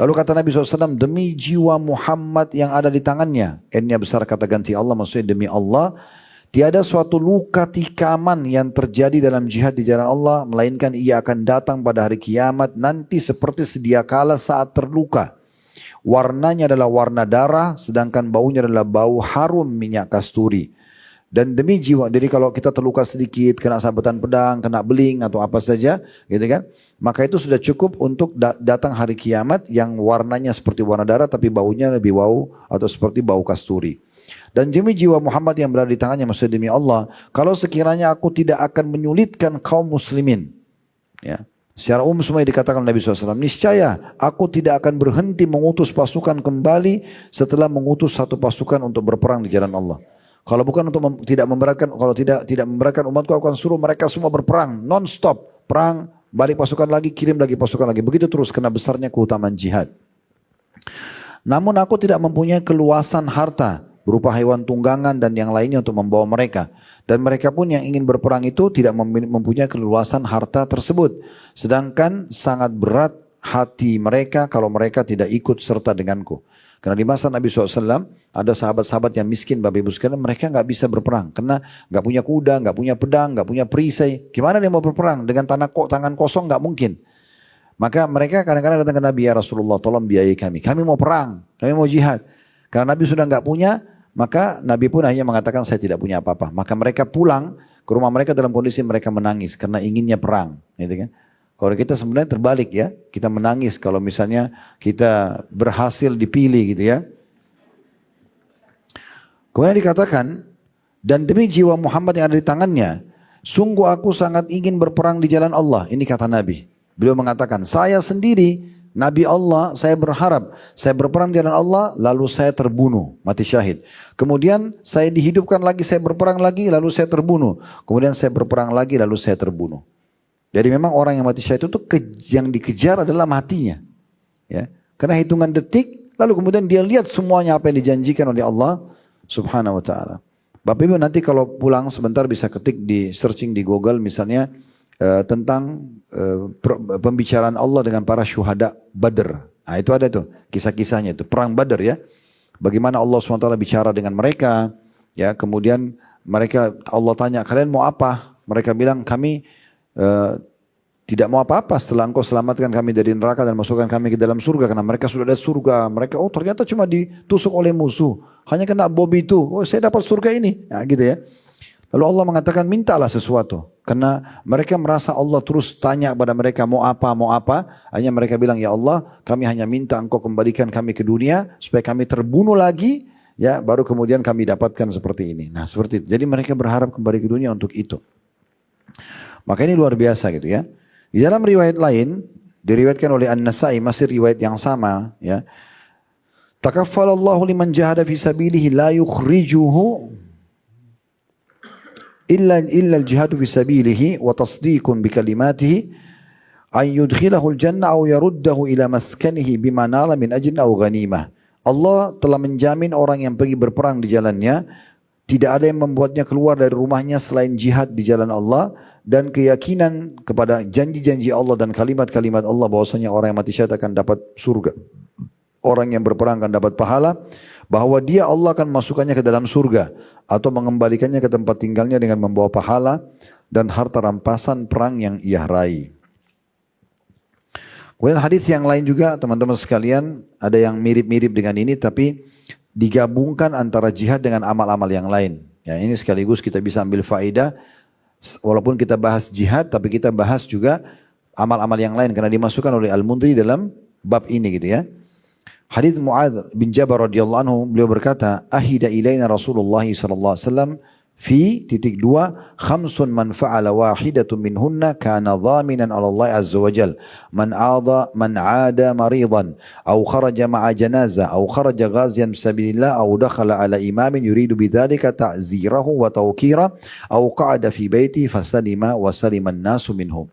Lalu kata Nabi SAW, demi jiwa Muhammad yang ada di tangannya. N-nya besar kata ganti Allah, maksudnya demi Allah. Tiada suatu luka tikaman yang terjadi dalam jihad di jalan Allah, melainkan ia akan datang pada hari kiamat nanti seperti sedia kala saat terluka. Warnanya adalah warna darah, sedangkan baunya adalah bau harum minyak kasturi. Dan demi jiwa, jadi kalau kita terluka sedikit, kena sabetan pedang, kena beling atau apa saja, gitu kan, maka itu sudah cukup untuk datang hari kiamat yang warnanya seperti warna darah, tapi baunya lebih bau atau seperti bau kasturi. Dan demi jiwa Muhammad yang berada di tangannya, maksudnya demi Allah, kalau sekiranya aku tidak akan menyulitkan kaum muslimin, ya. Secara umum semua dikatakan Nabi SAW, niscaya aku tidak akan berhenti mengutus pasukan kembali setelah mengutus satu pasukan untuk berperang di jalan Allah. Kalau bukan untuk tidak memberatkan, kalau tidak memberatkan umatku, aku akan suruh mereka semua berperang non-stop, perang, balik pasukan lagi, kirim lagi pasukan lagi, begitu terus karena besarnya keutamaan jihad. Namun aku tidak mempunyai keluasan harta berupa hewan tunggangan dan yang lainnya untuk membawa mereka. Dan mereka pun yang ingin berperang itu tidak mempunyai keluasan harta tersebut. Sedangkan sangat berat hati mereka kalau mereka tidak ikut serta denganku. Karena di masa Nabi SAW ada sahabat-sahabat yang miskin, Bapak Ibu sekalian, mereka nggak bisa berperang. Karena nggak punya kuda, nggak punya pedang, nggak punya perisai. Gimana dia mau berperang? Dengan tangan kosong nggak mungkin. Maka mereka kadang-kadang datang ke Nabi, ya Rasulullah tolong biayai kami. Kami mau perang, kami mau jihad. Karena Nabi sudah nggak punya, maka Nabi pun akhirnya mengatakan saya tidak punya apa-apa. Maka mereka pulang ke rumah mereka dalam kondisi mereka menangis karena inginnya perang, gitu kan? Kalau kita sebenarnya terbalik ya, kita menangis kalau misalnya kita berhasil dipilih gitu ya. Kemudian dikatakan, dan demi jiwa Muhammad yang ada di tangannya, sungguh aku sangat ingin berperang di jalan Allah. Ini kata Nabi. Beliau mengatakan, saya sendiri Nabi Allah, saya berharap, saya berperang di jalan Allah, lalu saya terbunuh, mati syahid. Kemudian saya dihidupkan lagi, saya berperang lagi, lalu saya terbunuh. Kemudian saya berperang lagi, lalu saya terbunuh. Jadi memang orang yang mati syahid itu yang dikejar adalah matinya. Ya. Karena hitungan detik, lalu kemudian dia lihat semuanya apa yang dijanjikan oleh Allah Subhanahu wa ta'ala. Bapak Ibu nanti kalau pulang sebentar bisa ketik di searching di Google misalnya tentang pembicaraan Allah dengan para syuhada Badr. Nah itu ada tuh kisah-kisahnya itu perang Badr ya. Bagaimana Allah SWT bicara dengan mereka. Ya kemudian Allah tanya kalian mau apa? Mereka bilang kami tidak mau apa-apa setelah engkau selamatkan kami dari neraka dan masukkan kami ke dalam surga. Karena mereka sudah ada surga. Mereka ternyata cuma ditusuk oleh musuh. Hanya kena bom itu. Saya dapat surga ini. Nah gitu ya. Lalu Allah mengatakan mintalah sesuatu. Karena mereka merasa Allah terus tanya kepada mereka mau apa, mau apa. Hanya mereka bilang ya Allah kami hanya minta engkau kembalikan kami ke dunia. Supaya kami terbunuh lagi. Ya baru kemudian kami dapatkan seperti ini. Nah seperti itu. Jadi mereka berharap kembali ke dunia untuk itu. Maka ini luar biasa gitu ya. Di dalam riwayat lain. Diriwayatkan oleh An-Nasai masih riwayat yang sama. Ya. Takaffalallahu liman jahada fi sabilihi la yukhrijuhu illa al-jihadu fi sabilihi wa tasdiqun bi kalimatihi an yudkhilahu al-jannah aw yaruddahu ila maskanihi bima nala min ajrin aw ghanimah. Allah telah menjamin orang yang pergi berperang di jalannya tidak ada yang membuatnya keluar dari rumahnya selain jihad di jalan Allah dan keyakinan kepada janji-janji Allah dan kalimat-kalimat Allah bahwasanya orang yang mati syahid akan dapat surga. Orang yang berperang akan dapat pahala bahwa dia Allah akan masukkannya ke dalam surga atau mengembalikannya ke tempat tinggalnya dengan membawa pahala dan harta rampasan perang yang ia raih. Kemudian hadis yang lain juga teman-teman sekalian ada yang mirip-mirip dengan ini tapi digabungkan antara jihad dengan amal-amal yang lain. Ya, ini sekaligus kita bisa ambil faedah walaupun kita bahas jihad tapi kita bahas juga amal-amal yang lain karena dimasukkan oleh Al-Mundhiri dalam bab ini gitu ya. Hadits Mu'adz bin Jabal radhiyallahu anhu beliau berkata, "Ahida ilaina Rasulullah sallallahu alaihi wasallam fi khamsun man fa'ala wahidatun minhunna kana dhaminan 'ala Allah azza wa jal. Man 'ada maridan aw kharaja ma'a janazah aw kharaja ghaziyan fi sabilillah aw dakhala 'ala imamin yuridu bidzalika ta'zirahu wa tawqira aw qa'ada fi baiti fasalima wa salima an-nasu minhu."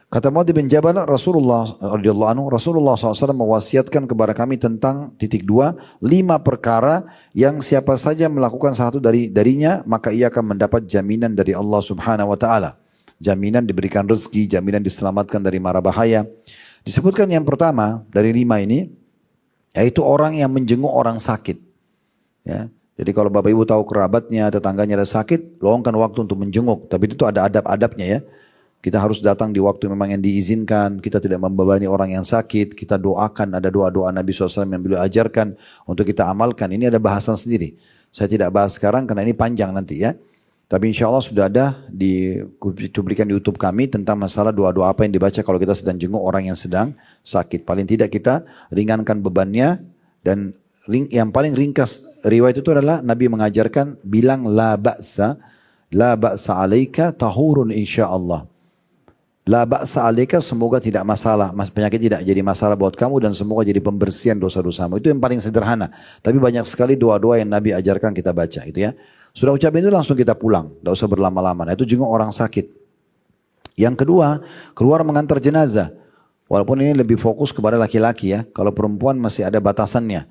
Kata Mu'adz bin Jabal, Rasulullah radhiyallahu anhu, Rasulullah SAW mewasiatkan kepada kami tentang 5 perkara yang siapa saja melakukan satu darinya maka ia akan mendapat jaminan dari Allah Subhanahu wa taala. Jaminan diberikan rezeki, jaminan diselamatkan dari mara bahaya. Disebutkan yang pertama dari 5 ini yaitu orang yang menjenguk orang sakit. Ya. Jadi kalau Bapak Ibu tahu kerabatnya, tetangganya ada sakit, luangkan waktu untuk menjenguk. Tapi itu ada adab-adabnya ya. Kita harus datang di waktu memang yang diizinkan. Kita tidak membebani orang yang sakit. Kita doakan. Ada doa-doa Nabi SAW yang beliau ajarkan untuk kita amalkan. Ini ada bahasan sendiri. Saya tidak bahas sekarang karena ini panjang nanti ya. Tapi insya Allah sudah ada diberikan di YouTube kami tentang masalah doa-doa apa yang dibaca kalau kita sedang jenguk orang yang sedang sakit. Paling tidak kita ringankan bebannya. Dan yang paling ringkas riwayat itu adalah Nabi mengajarkan bilang la ba'sa alaika tahurun insya Allah. La ba'sa alaika semoga tidak masalah, penyakit tidak jadi masalah buat kamu dan semoga jadi pembersihan dosa-dosamu. Itu yang paling sederhana. Tapi banyak sekali doa-doa yang Nabi ajarkan kita baca itu ya. Sudah ucapin itu langsung kita pulang, tidak usah berlama-lama. Nah, itu jenguk orang sakit. Yang kedua, keluar mengantar jenazah. Walaupun ini lebih fokus kepada laki-laki ya. Kalau perempuan masih ada batasannya.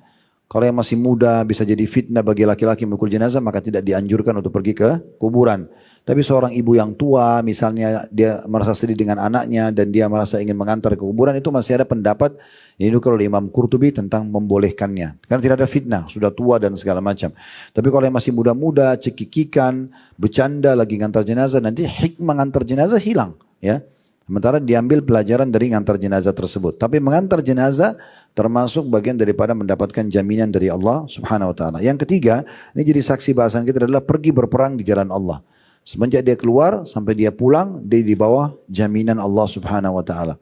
Kalau yang masih muda bisa jadi fitnah bagi laki-laki memikul jenazah maka tidak dianjurkan untuk pergi ke kuburan. Tapi seorang ibu yang tua misalnya dia merasa sedih dengan anaknya dan dia merasa ingin mengantar ke kuburan itu masih ada pendapat yang dinukil oleh Imam Qurtubi tentang membolehkannya. Karena tidak ada fitnah, sudah tua dan segala macam. Tapi kalau yang masih muda-muda, cekikikan, bercanda lagi ngantar jenazah nanti hikmah ngantar jenazah hilang ya. Sementara diambil pelajaran dari ngantar jenazah tersebut. Tapi mengantar jenazah termasuk bagian daripada mendapatkan jaminan dari Allah Subhanahu wa taala. Yang ketiga, ini jadi saksi bahasan kita adalah pergi berperang di jalan Allah. Semenjak dia keluar sampai dia pulang, dia di bawah jaminan Allah Subhanahu wa taala.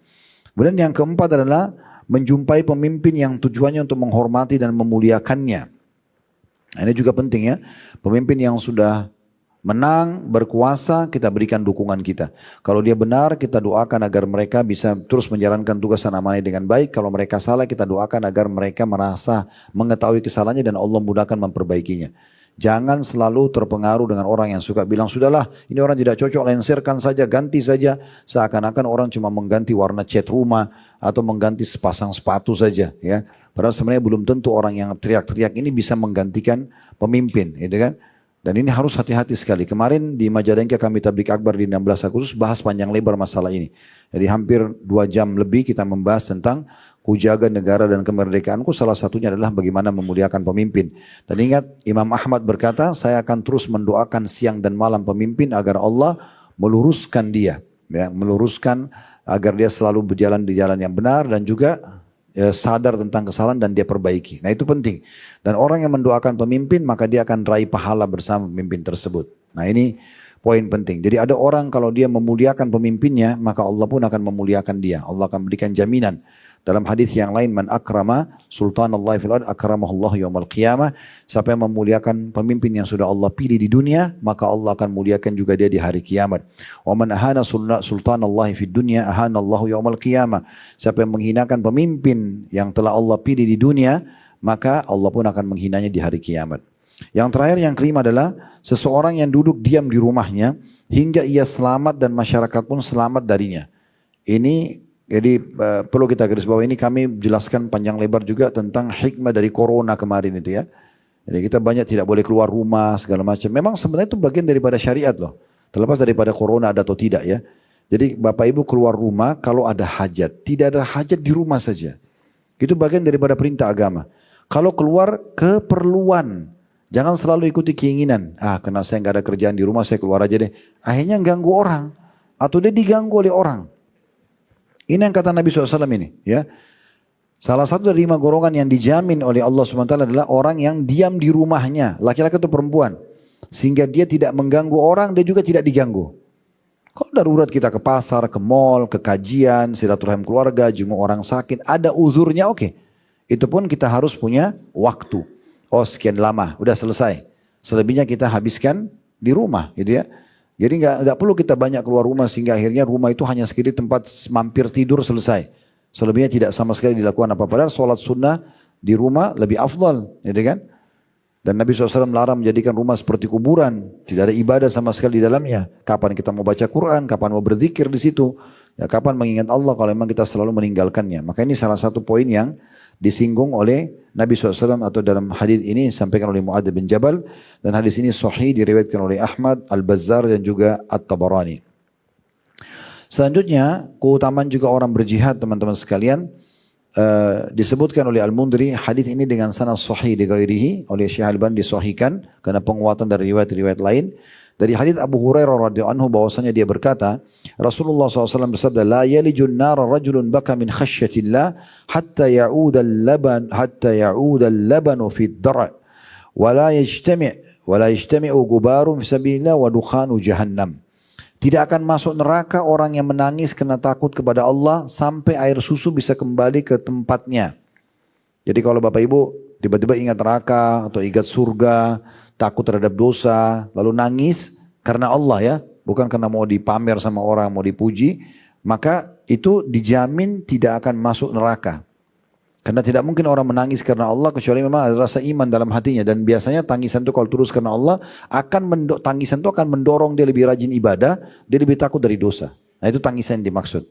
Kemudian yang keempat adalah menjumpai pemimpin yang tujuannya untuk menghormati dan memuliakannya. Nah, ini juga penting ya. Pemimpin yang sudah menang, berkuasa, kita berikan dukungan kita. Kalau dia benar, kita doakan agar mereka bisa terus menjalankan tugas dan amanah dengan baik. Kalau mereka salah, kita doakan agar mereka merasa mengetahui kesalahannya dan Allah mudahkan memperbaikinya. Jangan selalu terpengaruh dengan orang yang suka bilang, sudahlah ini orang tidak cocok, lensirkan saja, ganti saja. Seakan-akan orang cuma mengganti warna cat rumah atau mengganti sepasang sepatu saja. Ya. Padahal sebenarnya belum tentu orang yang teriak-teriak ini bisa menggantikan pemimpin. Gitu kan? Dan ini harus hati-hati sekali. Kemarin di Majalengka kami tablik akbar di 16 Agustus bahas panjang lebar masalah ini. Jadi hampir 2 jam lebih kita membahas tentang kujaga negara dan kemerdekaanku. Salah satunya adalah bagaimana memuliakan pemimpin. Dan ingat Imam Ahmad berkata, saya akan terus mendoakan siang dan malam pemimpin agar Allah meluruskan dia. Ya, meluruskan agar dia selalu berjalan di jalan yang benar dan juga sadar tentang kesalahan dan dia perbaiki. Nah itu penting. Dan orang yang mendoakan pemimpin maka dia akan raih pahala bersama pemimpin tersebut. Nah ini poin penting. Jadi ada orang kalau dia memuliakan pemimpinnya maka Allah pun akan memuliakan dia. Allah akan berikan jaminan. Dalam hadis yang lain, man akrama sultanallahi fil ard akramahullahu yaumal qiyamah. Siapa yang memuliakan pemimpin yang sudah Allah pilih di dunia, maka Allah akan muliakan juga dia di hari kiamat. Wa man ahana sultanallahi fid dunya ahanallahu yaumal qiyamah. Siapa yang menghinakan pemimpin yang telah Allah pilih di dunia, maka Allah pun akan menghinanya di hari kiamat. Yang terakhir, yang kelima adalah seseorang yang duduk diam di rumahnya hingga ia selamat dan masyarakat pun selamat darinya. Ini jadi perlu kita garis bawah, ini kami jelaskan panjang lebar juga tentang hikmah dari corona kemarin itu ya. Jadi kita banyak tidak boleh keluar rumah segala macam. Memang sebenarnya itu bagian daripada syariat loh. Terlepas daripada corona ada atau tidak ya. Jadi Bapak Ibu keluar rumah kalau ada hajat. Tidak ada hajat di rumah saja. Itu bagian daripada perintah agama. Kalau keluar keperluan. Jangan selalu ikuti keinginan. Karena saya nggak ada kerjaan di rumah saya keluar aja deh. Akhirnya ganggu orang. Atau dia diganggu oleh orang. Ini yang kata Nabi SAW ini. Ya. Salah satu dari 5 golongan yang dijamin oleh Allah SWT adalah orang yang diam di rumahnya. Laki-laki atau perempuan. Sehingga dia tidak mengganggu orang, dia juga tidak diganggu. Kalau darurat kita ke pasar, ke mall, ke kajian, silaturahim keluarga, jenguk orang sakit, ada uzurnya oke. Itu pun kita harus punya waktu. Oh sekian lama, udah selesai. Selebihnya kita habiskan di rumah gitu ya. Jadi nggak perlu kita banyak keluar rumah sehingga akhirnya rumah itu hanya sekedar tempat mampir tidur selesai. Selebihnya tidak sama sekali dilakukan apa-apa. Padahal sholat sunnah di rumah lebih afdal, gitu kan? Dan Nabi SAW melarang menjadikan rumah seperti kuburan. Tidak ada ibadah sama sekali di dalamnya. Kapan kita mau baca Quran, kapan mau berzikir di situ. Ya, kapan mengingat Allah kalau memang kita selalu meninggalkannya. Maka ini salah satu poin yang disinggung oleh Nabi SAW atau dalam hadis ini disampaikan oleh Mu'adz bin Jabal. Dan hadis ini sahih diriwayatkan oleh Ahmad, Al-Bazzar dan juga At-Tabarani. Selanjutnya keutamaan juga orang berjihad teman-teman sekalian. Disebutkan oleh Al-Mundri hadis ini dengan sanad sahih di ghairihi oleh Syekh Al-Albani disahihkan karena penguatan dari riwayat-riwayat lain. Dari hadis Abu Hurairah radhiyallahu anhu bahwasanya dia berkata, Rasulullah SAW bersabda, la yalijun nar rajulun baka min khasyatillah hatta ya'uda al-labanu fi ad-dar' wa la yajtami'u gubarun fi sabilillah wa dukhanu jahannam. Tidak akan masuk neraka orang yang menangis karena takut kepada Allah sampai air susu bisa kembali ke tempatnya. Jadi kalau Bapak Ibu tiba-tiba ingat neraka atau ingat surga, takut terhadap dosa, lalu nangis karena Allah ya, bukan karena mau dipamer sama orang, mau dipuji, maka itu dijamin tidak akan masuk neraka. Karena tidak mungkin orang menangis karena Allah kecuali memang ada rasa iman dalam hatinya. Dan biasanya tangisan itu kalau tulus karena Allah, tangisan itu akan mendorong dia lebih rajin ibadah, dia lebih takut dari dosa. Nah itu tangisan yang dimaksud.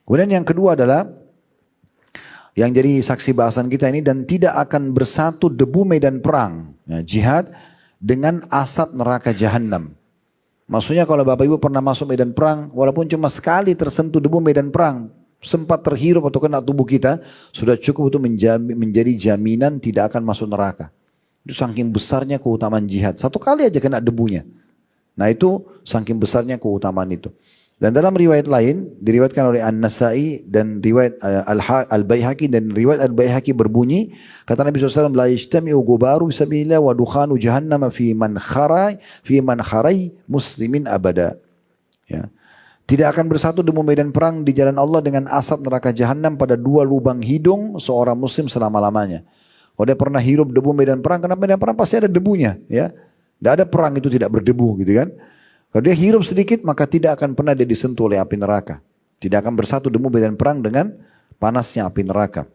Kemudian yang kedua adalah, yang jadi saksi bahasan kita ini, dan tidak akan bersatu debu medan perang. Nah, jihad dengan asap neraka jahanam. Maksudnya kalau Bapak Ibu pernah masuk medan perang, walaupun cuma sekali tersentuh debu medan perang, sempat terhirup atau kena tubuh kita, sudah cukup itu menjadi jaminan tidak akan masuk neraka. Itu saking besarnya keutamaan jihad. Satu kali aja kena debunya. Nah itu saking besarnya keutamaan itu. Dan dalam riwayat lain, diriwayatkan oleh An-Nasai dan riwayat Al-Baihaqi, dan riwayat Al-Baihaqi berbunyi, kata Nabi SAW, la yajtami'u gubaru bisabilillah wa dukhanu jahannam fi man kharai muslimin abada. Ya. Tidak akan bersatu debu medan perang di jalan Allah dengan asap neraka jahanam pada 2 lubang hidung seorang muslim selama-lamanya. Kalau dia pernah hirup debu medan perang, karena medan perang pasti ada debunya. Ya. Tidak ada perang itu tidak berdebu gitu kan. Kalau dia hirup sedikit maka tidak akan pernah dia disentuh oleh api neraka. Tidak akan bersatu debu medan perang dengan panasnya api neraka.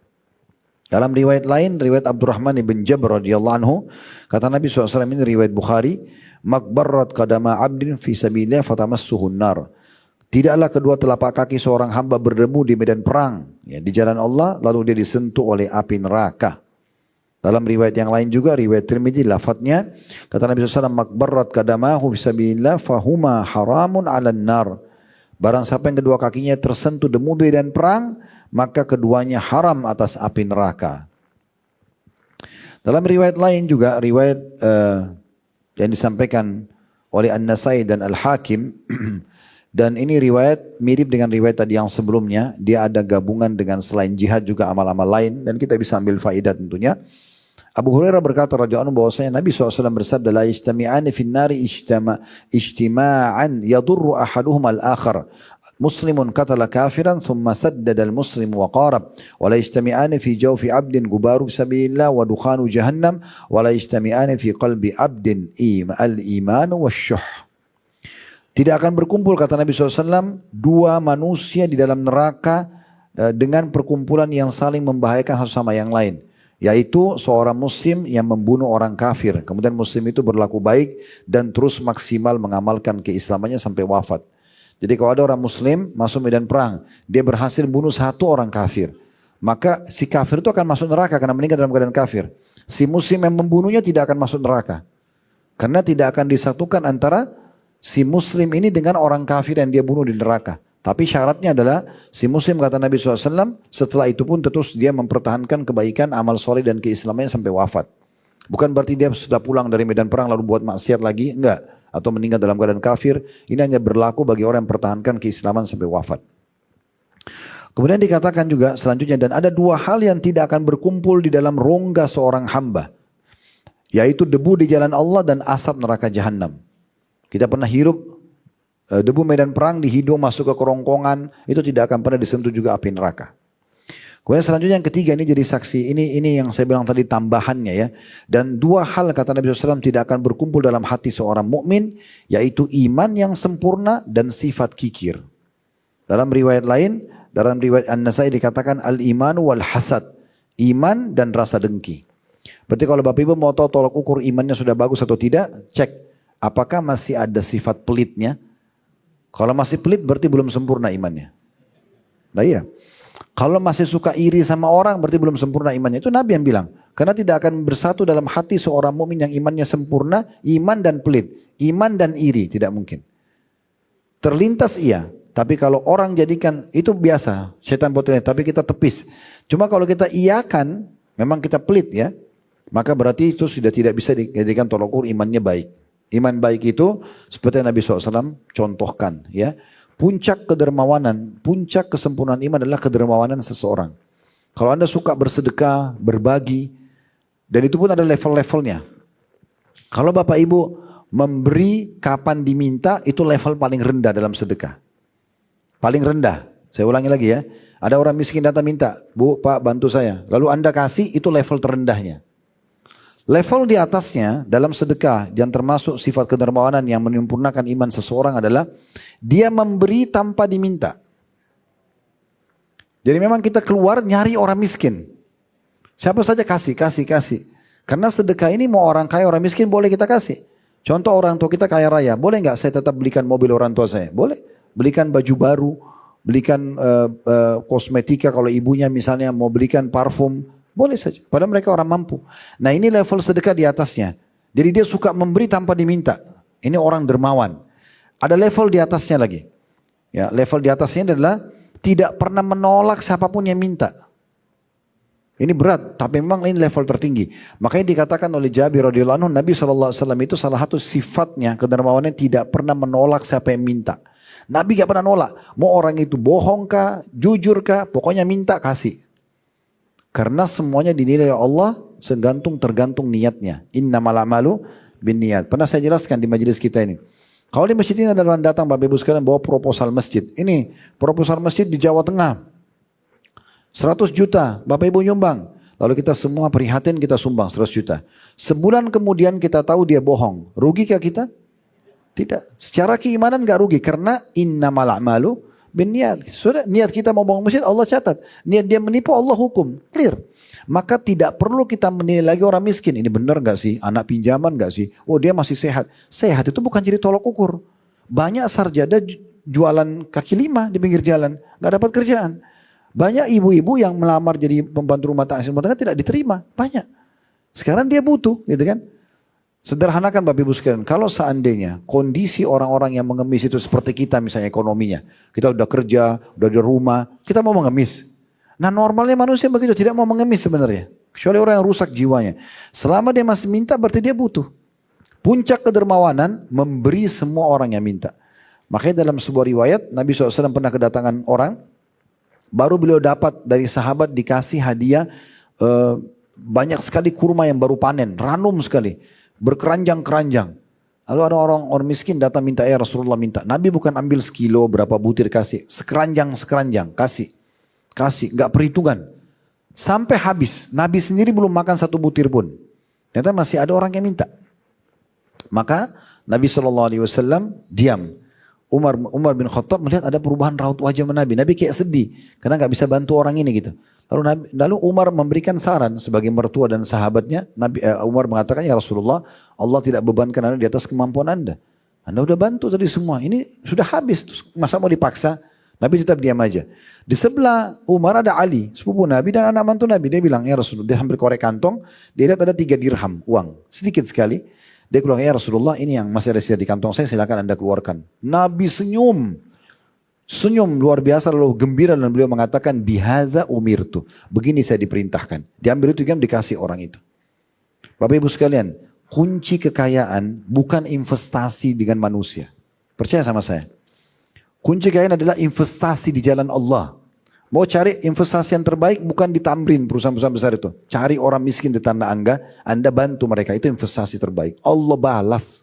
Dalam riwayat lain, riwayat Abdurrahman ibn Jabr radhiyallahu anhu, kata Nabi SAW ini riwayat Bukhari, "Makbarrat qadama abdin fi sabilillah fatamassuhun nar." Tidaklah kedua telapak kaki seorang hamba berdebu di medan perang, ya, di jalan Allah, lalu dia disentuh oleh api neraka. Dalam riwayat yang lain juga, riwayat Tirmidzi, lafadznya, kata Nabi SAW, "Makbarrat qadamahu fi sabilillah fahuma haramun 'alan nar." Barang siapa yang kedua kakinya tersentuh debu medan perang, maka keduanya haram atas api neraka. Dalam riwayat lain juga, riwayat yang disampaikan oleh An-Nasai dan Al-Hakim, dan ini riwayat mirip dengan riwayat tadi yang sebelumnya, dia ada gabungan dengan selain jihad juga amal-amal lain, dan kita bisa ambil faidah tentunya. Abu Hurairah berkata radhiyallahu anhu bahwasanya Nabi SAW bersabda, "La yajtami'ani fin nari ijtima'an yadurru ahaduhum al-akhar. Muslimun qatala kafiran thumma saddada al-muslim wa qarab. Wa la yajtami'ani fi jawfi 'abdin gubaru sabilillah wa dukhanu jahannam. Wa la yajtami'ani fi qalbi 'abdin al-iman wasyuh." Tidak akan berkumpul, kata Nabi SAW, dua manusia di dalam neraka dengan perkumpulan yang saling membahayakan satu sama yang lain. Yaitu seorang muslim yang membunuh orang kafir. Kemudian muslim itu berlaku baik dan terus maksimal mengamalkan keislamannya sampai wafat. Jadi kalau ada orang muslim masuk medan perang, dia berhasil bunuh satu orang kafir, maka si kafir itu akan masuk neraka karena meninggal dalam keadaan kafir. Si muslim yang membunuhnya tidak akan masuk neraka. Karena tidak akan disatukan antara si muslim ini dengan orang kafir yang dia bunuh di neraka. Tapi syaratnya adalah si muslim, kata Nabi SAW, setelah itu pun terus dia mempertahankan kebaikan, amal soleh dan keislamannya sampai wafat. Bukan berarti dia sudah pulang dari medan perang lalu buat maksiat lagi, enggak. Atau meninggal dalam keadaan kafir. Ini hanya berlaku bagi orang yang mempertahankan keislaman sampai wafat. Kemudian dikatakan juga selanjutnya, dan ada dua hal yang tidak akan berkumpul di dalam rongga seorang hamba. Yaitu debu di jalan Allah dan asap neraka jahanam. Kita pernah hirup debu medan perang di hidung masuk ke kerongkongan, itu tidak akan pernah disentuh juga api neraka. Kemudian selanjutnya yang ketiga, ini jadi saksi, ini yang saya bilang tadi tambahannya ya. Dan dua hal kata Nabi SAW tidak akan berkumpul dalam hati seorang mukmin, yaitu iman yang sempurna dan sifat kikir. Dalam riwayat lain, dalam riwayat An-Nasai dikatakan al-imanu wal hasad, iman dan rasa dengki. Berarti kalau Bapak Ibu mau tahu tolak ukur imannya sudah bagus atau tidak, cek apakah masih ada sifat pelitnya. Kalau masih pelit berarti belum sempurna imannya. Nah iya. Kalau masih suka iri sama orang berarti belum sempurna imannya. Itu Nabi yang bilang. Karena tidak akan bersatu dalam hati seorang mukmin yang imannya sempurna, iman dan pelit. Iman dan iri, tidak mungkin. Terlintas iya. Tapi kalau orang jadikan, itu biasa. Setan botelnya, tapi kita tepis. Cuma kalau kita iyakan, memang kita pelit ya. Maka berarti itu sudah tidak bisa dijadikan tolak ukur imannya baik. Iman baik itu seperti yang Nabi SAW contohkan ya. Puncak kedermawanan, puncak kesempurnaan iman adalah kedermawanan seseorang. Kalau Anda suka bersedekah, berbagi, dan itu pun ada level-levelnya. Kalau Bapak Ibu memberi kapan diminta, itu level paling rendah dalam sedekah. Paling rendah. Saya ulangi lagi ya. Ada orang miskin datang minta, "Bu, Pak, bantu saya." Lalu Anda kasih, itu level terendahnya. Level di atasnya dalam sedekah yang termasuk sifat kedermawanan yang menyempurnakan iman seseorang adalah dia memberi tanpa diminta. Jadi memang kita keluar nyari orang miskin. Siapa saja kasih. Karena sedekah ini mau orang kaya orang miskin boleh kita kasih. Contoh orang tua kita kaya raya, boleh nggak saya tetap belikan mobil orang tua saya? Boleh. Belikan baju baru, belikan kosmetika kalau ibunya misalnya mau belikan parfum. Boleh saja, padahal mereka orang mampu. Nah ini level sedekah di atasnya. Jadi dia suka memberi tanpa diminta. Ini orang dermawan. Ada level di atasnya lagi. Ya, level di atasnya adalah tidak pernah menolak siapapun yang minta. Ini berat, tapi memang ini level tertinggi. Makanya dikatakan oleh Jabir radhiyallahu anhu, Nabi SAW itu salah satu sifatnya, kedermawanannya tidak pernah menolak siapa yang minta. Nabi gak pernah nolak. Mau orang itu bohong kah, jujur kah, pokoknya minta kasih. Karena semuanya dinilai oleh Allah tergantung niatnya. Innamal a'malu binniyat. Pernah saya jelaskan di majelis kita ini. Kalau di masjid ini ada orang datang Bapak Ibu sekalian bawa proposal masjid. Ini proposal masjid di Jawa Tengah. 100 juta Bapak Ibu nyumbang. Lalu kita semua prihatin, kita sumbang 100 juta. Sebulan kemudian kita tahu dia bohong. Rugikah kita? Tidak. Secara keimanan gak rugi. Karena innamal a'malu binniat. Sudah, niat kita mau bangun masjid, Allah catat. Niat dia menipu, Allah hukum. Clear. Maka tidak perlu kita menilai lagi orang miskin. Ini benar gak sih? Anak pinjaman gak sih? Oh dia masih sehat. Sehat itu bukan jadi tolok ukur. Banyak sarjana jualan kaki lima di pinggir jalan. Gak dapat kerjaan. Banyak ibu-ibu yang melamar jadi pembantu rumah tangga tidak diterima. Banyak. Sekarang dia butuh gitu kan. Sederhanakan Bapak Ibu sekalian, kalau seandainya kondisi orang-orang yang mengemis itu seperti kita misalnya ekonominya. Kita udah kerja, udah di rumah, kita mau mengemis. Nah normalnya manusia begitu, tidak mau mengemis sebenarnya. Kecuali orang yang rusak jiwanya. Selama dia masih minta berarti dia butuh. Puncak kedermawanan memberi semua orang yang minta. Makanya dalam sebuah riwayat Nabi SAW pernah kedatangan orang. Baru beliau dapat dari sahabat dikasih hadiah banyak sekali kurma yang baru panen. Ranum sekali. Berkeranjang-keranjang. Lalu ada orang miskin datang minta, ya Rasulullah minta. Nabi bukan ambil sekilo berapa butir kasih. Sekeranjang kasih. Kasih, gak perhitungan. Sampai habis. Nabi sendiri belum makan satu butir pun. Ternyata masih ada orang yang minta. Maka Nabi SAW diam. Umar bin Khattab melihat ada perubahan raut wajah Nabi. Nabi kayak sedih. Karena gak bisa bantu orang ini gitu. Lalu Umar memberikan saran sebagai mertua dan sahabatnya. Umar mengatakan, ya Rasulullah, Allah tidak bebankan Anda di atas kemampuan Anda. Anda udah bantu tadi semua. Ini sudah habis. Masa mau dipaksa? Nabi tetap diam aja. Di sebelah Umar ada Ali, sepupu Nabi dan anak mantu Nabi. Dia bilang, ya Rasulullah, dia ambil korek kantong. Dia lihat ada 3 dirham uang. Sedikit sekali. Dia bilang, ya Rasulullah, ini yang masih ada sisa di kantong saya, silakan Anda keluarkan. Nabi senyum. Senyum luar biasa lalu gembira dan beliau mengatakan bihadza umirtu. Begini saya diperintahkan. Diambil itu kan dikasih orang itu. Bapak Ibu sekalian, kunci kekayaan bukan investasi dengan manusia. Percaya sama saya. Kunci kekayaan adalah investasi di jalan Allah. Mau cari investasi yang terbaik bukan di Tamrin perusahaan-perusahaan besar itu. Cari orang miskin di Tanah Angga, Anda bantu mereka, itu investasi terbaik. Allah balas.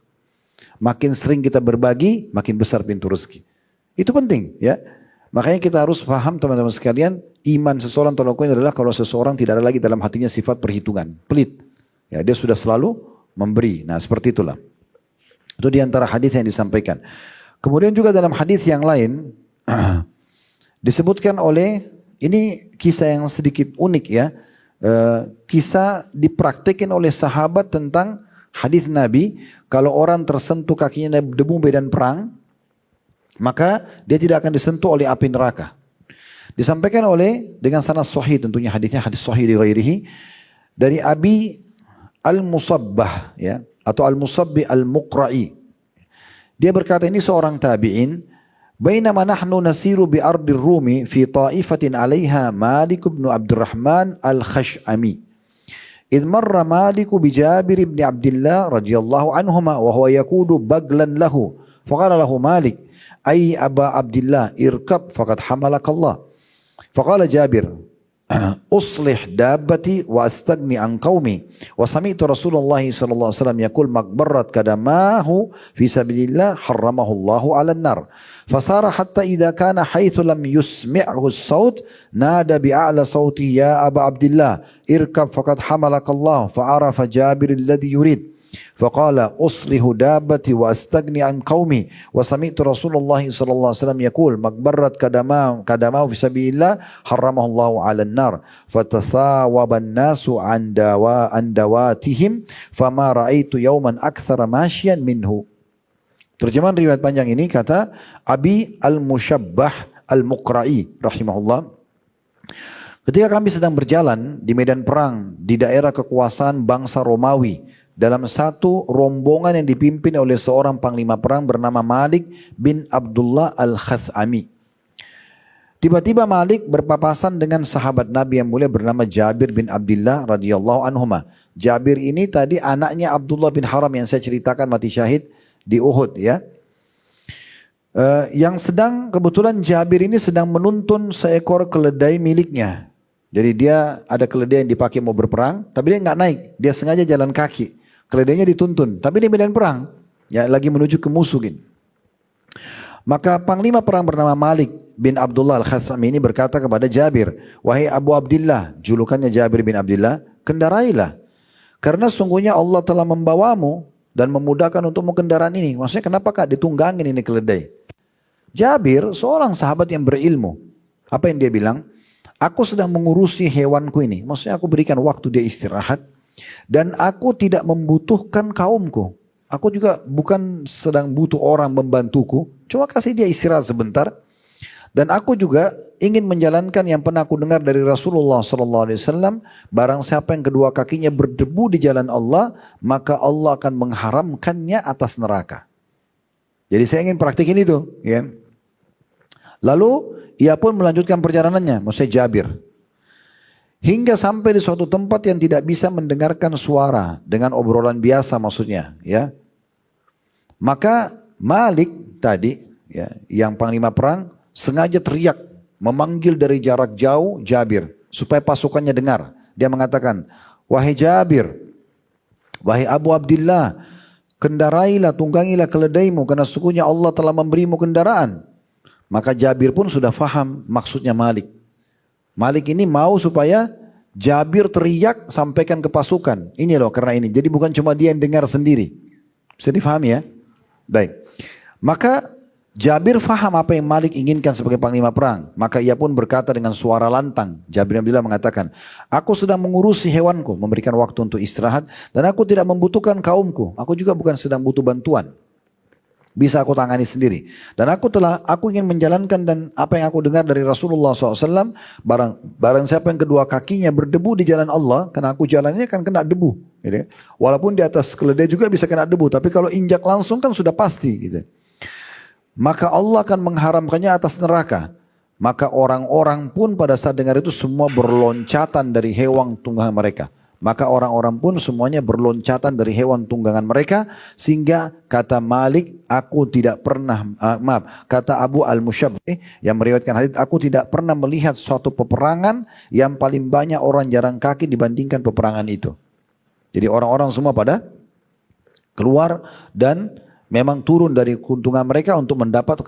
Makin sering kita berbagi, makin besar pintu rezeki. Itu penting ya. Makanya kita harus paham teman-teman sekalian, iman seseorang tolong adalah kalau seseorang tidak ada lagi dalam hatinya sifat perhitungan, pelit. Ya, dia sudah selalu memberi. Nah, seperti itulah. Itu di antara hadis yang disampaikan. Kemudian juga dalam hadis yang lain disebutkan oleh, ini kisah yang sedikit unik ya. Kisah dipraktekin oleh sahabat tentang hadis Nabi, kalau orang tersentuh kakinya debu medan perang, maka dia tidak akan disentuh oleh api neraka. Disampaikan oleh dengan sanad sahih, tentunya hadisnya hadis sahih di ghairihi, dari Abi Al-Musabbah ya, atau Al-Musabbi Al-Muqra'i. Dia berkata, ini seorang tabi'in, bainama nahnu nasiru bi ardir Rumi fi ta'ifatin 'alaiha Malik bin Abdurrahman Al-Khash'ami. إذ مر مالك بجابر بن عبد الله رضي الله عنهما وهو يقود بغلا له فقال له مالك أي أبا عبد الله اركب فقد حملك الله. فقال جابر أصلح دابتي وأستغني عن قومي وسمعت رسول الله صلى الله عليه وسلم يقول مقبرة قدماه في سبيل الله حرمه الله على النار. فصار حتى إذا كان حيث لم يسمعه الصوت نادى بأعلى صوته يا أبا عبد الله اركب فقد حملك الله. فعرف جابر الذي يريد فقال أصلح دابتي وأستغني عن قومي وسمعت رسول الله صلى الله عليه وسلم يقول مقبرة قدماه في سبيل الله حرمه الله على النار. فتثاوب الناس عن دواتهم فما رأيت يوما أكثر ماشيا منه. Terjemahan riwayat panjang ini kata Abi Al-Musyabbah Al-Muqra'i rahimahullah. Ketika kami sedang berjalan di medan perang di daerah kekuasaan bangsa Romawi, dalam satu rombongan yang dipimpin oleh seorang panglima perang bernama Malik bin Abdullah Al-Khathami. Tiba-tiba Malik berpapasan dengan sahabat Nabi yang mulia bernama Jabir bin Abdullah radhiyallahu anhuma. Jabir ini tadi anaknya Abdullah bin Haram yang saya ceritakan mati syahid di Uhud ya. Yang sedang kebetulan Jabir ini sedang menuntun seekor keledai miliknya. Jadi dia ada keledai yang dipakai mau berperang, tapi dia nggak naik, dia sengaja jalan kaki. Keledainya dituntun, tapi di medan perang, ya lagi menuju ke musuh. Gini. Maka panglima perang bernama Malik bin Abdullah Al-Khathami ini berkata kepada Jabir, "Wahai Abu Abdillah," julukannya Jabir bin Abdillah, "kendarailah. Karena sungguhnya Allah telah membawamu dan memudahkan untukmu kendaraan ini." Maksudnya kenapa kak ditunggangin ini keledai? Jabir seorang sahabat yang berilmu. Apa yang dia bilang? "Aku sedang mengurusi hewanku ini." Maksudnya aku berikan waktu dia istirahat. "Dan aku tidak membutuhkan kaumku. Aku juga bukan sedang butuh orang membantuku. Cuma kasih dia istirahat sebentar. Dan aku juga ingin menjalankan yang pernah aku dengar dari Rasulullah SAW. Barang siapa yang kedua kakinya berdebu di jalan Allah, maka Allah akan mengharamkannya atas neraka." Jadi saya ingin praktikin itu. Ya. Lalu ia pun melanjutkan perjalanannya. Maksudnya Jabir. Hingga sampai di suatu tempat yang tidak bisa mendengarkan suara. Dengan obrolan biasa maksudnya. Ya. Maka Malik tadi, ya, yang panglima perang, sengaja teriak, memanggil dari jarak jauh Jabir, supaya pasukannya dengar. Dia mengatakan, "Wahai Jabir, wahai Abu Abdillah, kendarailah, tunggangilah keledaimu, karena sesungguhnya Allah telah memberimu kendaraan." Maka Jabir pun sudah faham maksudnya Malik. Malik ini mau supaya Jabir teriak, sampaikan ke pasukan. Ini loh karena ini. Jadi bukan cuma dia yang dengar sendiri. Bisa difahami ya? Baik. Maka Jabir faham apa yang Malik inginkan sebagai panglima perang. Maka ia pun berkata dengan suara lantang. Jabir bin Abdillah mengatakan, "Aku sedang mengurusi hewanku, memberikan waktu untuk istirahat. Dan aku tidak membutuhkan kaumku. Aku juga bukan sedang butuh bantuan. Bisa aku tangani sendiri. Dan aku ingin menjalankan dan apa yang aku dengar dari Rasulullah SAW. Barang siapa yang kedua kakinya berdebu di jalan Allah. Karena aku jalannya kan kena debu. Gitu. Walaupun di atas keledai juga bisa kena debu. Tapi kalau injak langsung kan sudah pasti. Gitu. Maka Allah akan mengharamkannya atas neraka. Maka orang-orang pun pada saat dengar itu semua berloncatan dari hewan tunggangan mereka. Maka orang-orang pun semuanya berloncatan dari hewan tunggangan mereka. Sehingga kata Malik, aku tidak pernah, kata Abu Al-Musyabbih yang meriwayatkan hadits, aku tidak pernah melihat suatu peperangan yang paling banyak orang jalan kaki dibandingkan peperangan itu. Jadi orang-orang semua pada keluar dan memang turun dari keuntungan mereka untuk mendapat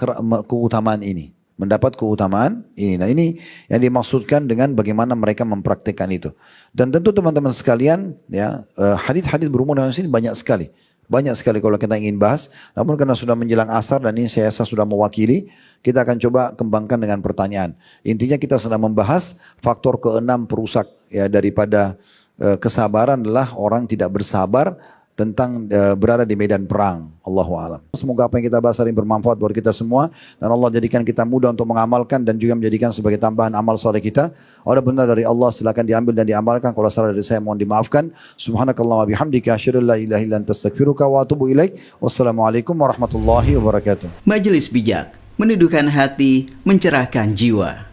keutamaan ini. Mendapat keutamaan ini. Nah ini yang dimaksudkan dengan bagaimana mereka mempraktikkan itu. Dan tentu teman-teman sekalian, ya hadits-hadits berhubungan dengan sini banyak sekali. Banyak sekali kalau kita ingin bahas. Namun karena sudah menjelang asar dan ini saya sudah mewakili, kita akan coba kembangkan dengan pertanyaan. Intinya kita sedang membahas faktor keenam perusak ya daripada kesabaran adalah orang tidak bersabar tentang berada di medan perang. Allahu a'lam. Semoga apa yang kita bahas hari ini bermanfaat buat kita semua dan Allah jadikan kita mudah untuk mengamalkan dan juga menjadikan sebagai tambahan amal soleh kita. Ada benar dari Allah silakan diambil dan diamalkan. Kalau salah dari saya mohon dimaafkan. Subhanakallahumma bihamdika asyhadu an la ilaha illa anta astaghfiruka wa atubu ilaik. Wassalamualaikum warahmatullahi wabarakatuh. Majelis Bijak, meneduhkan hati, mencerahkan jiwa.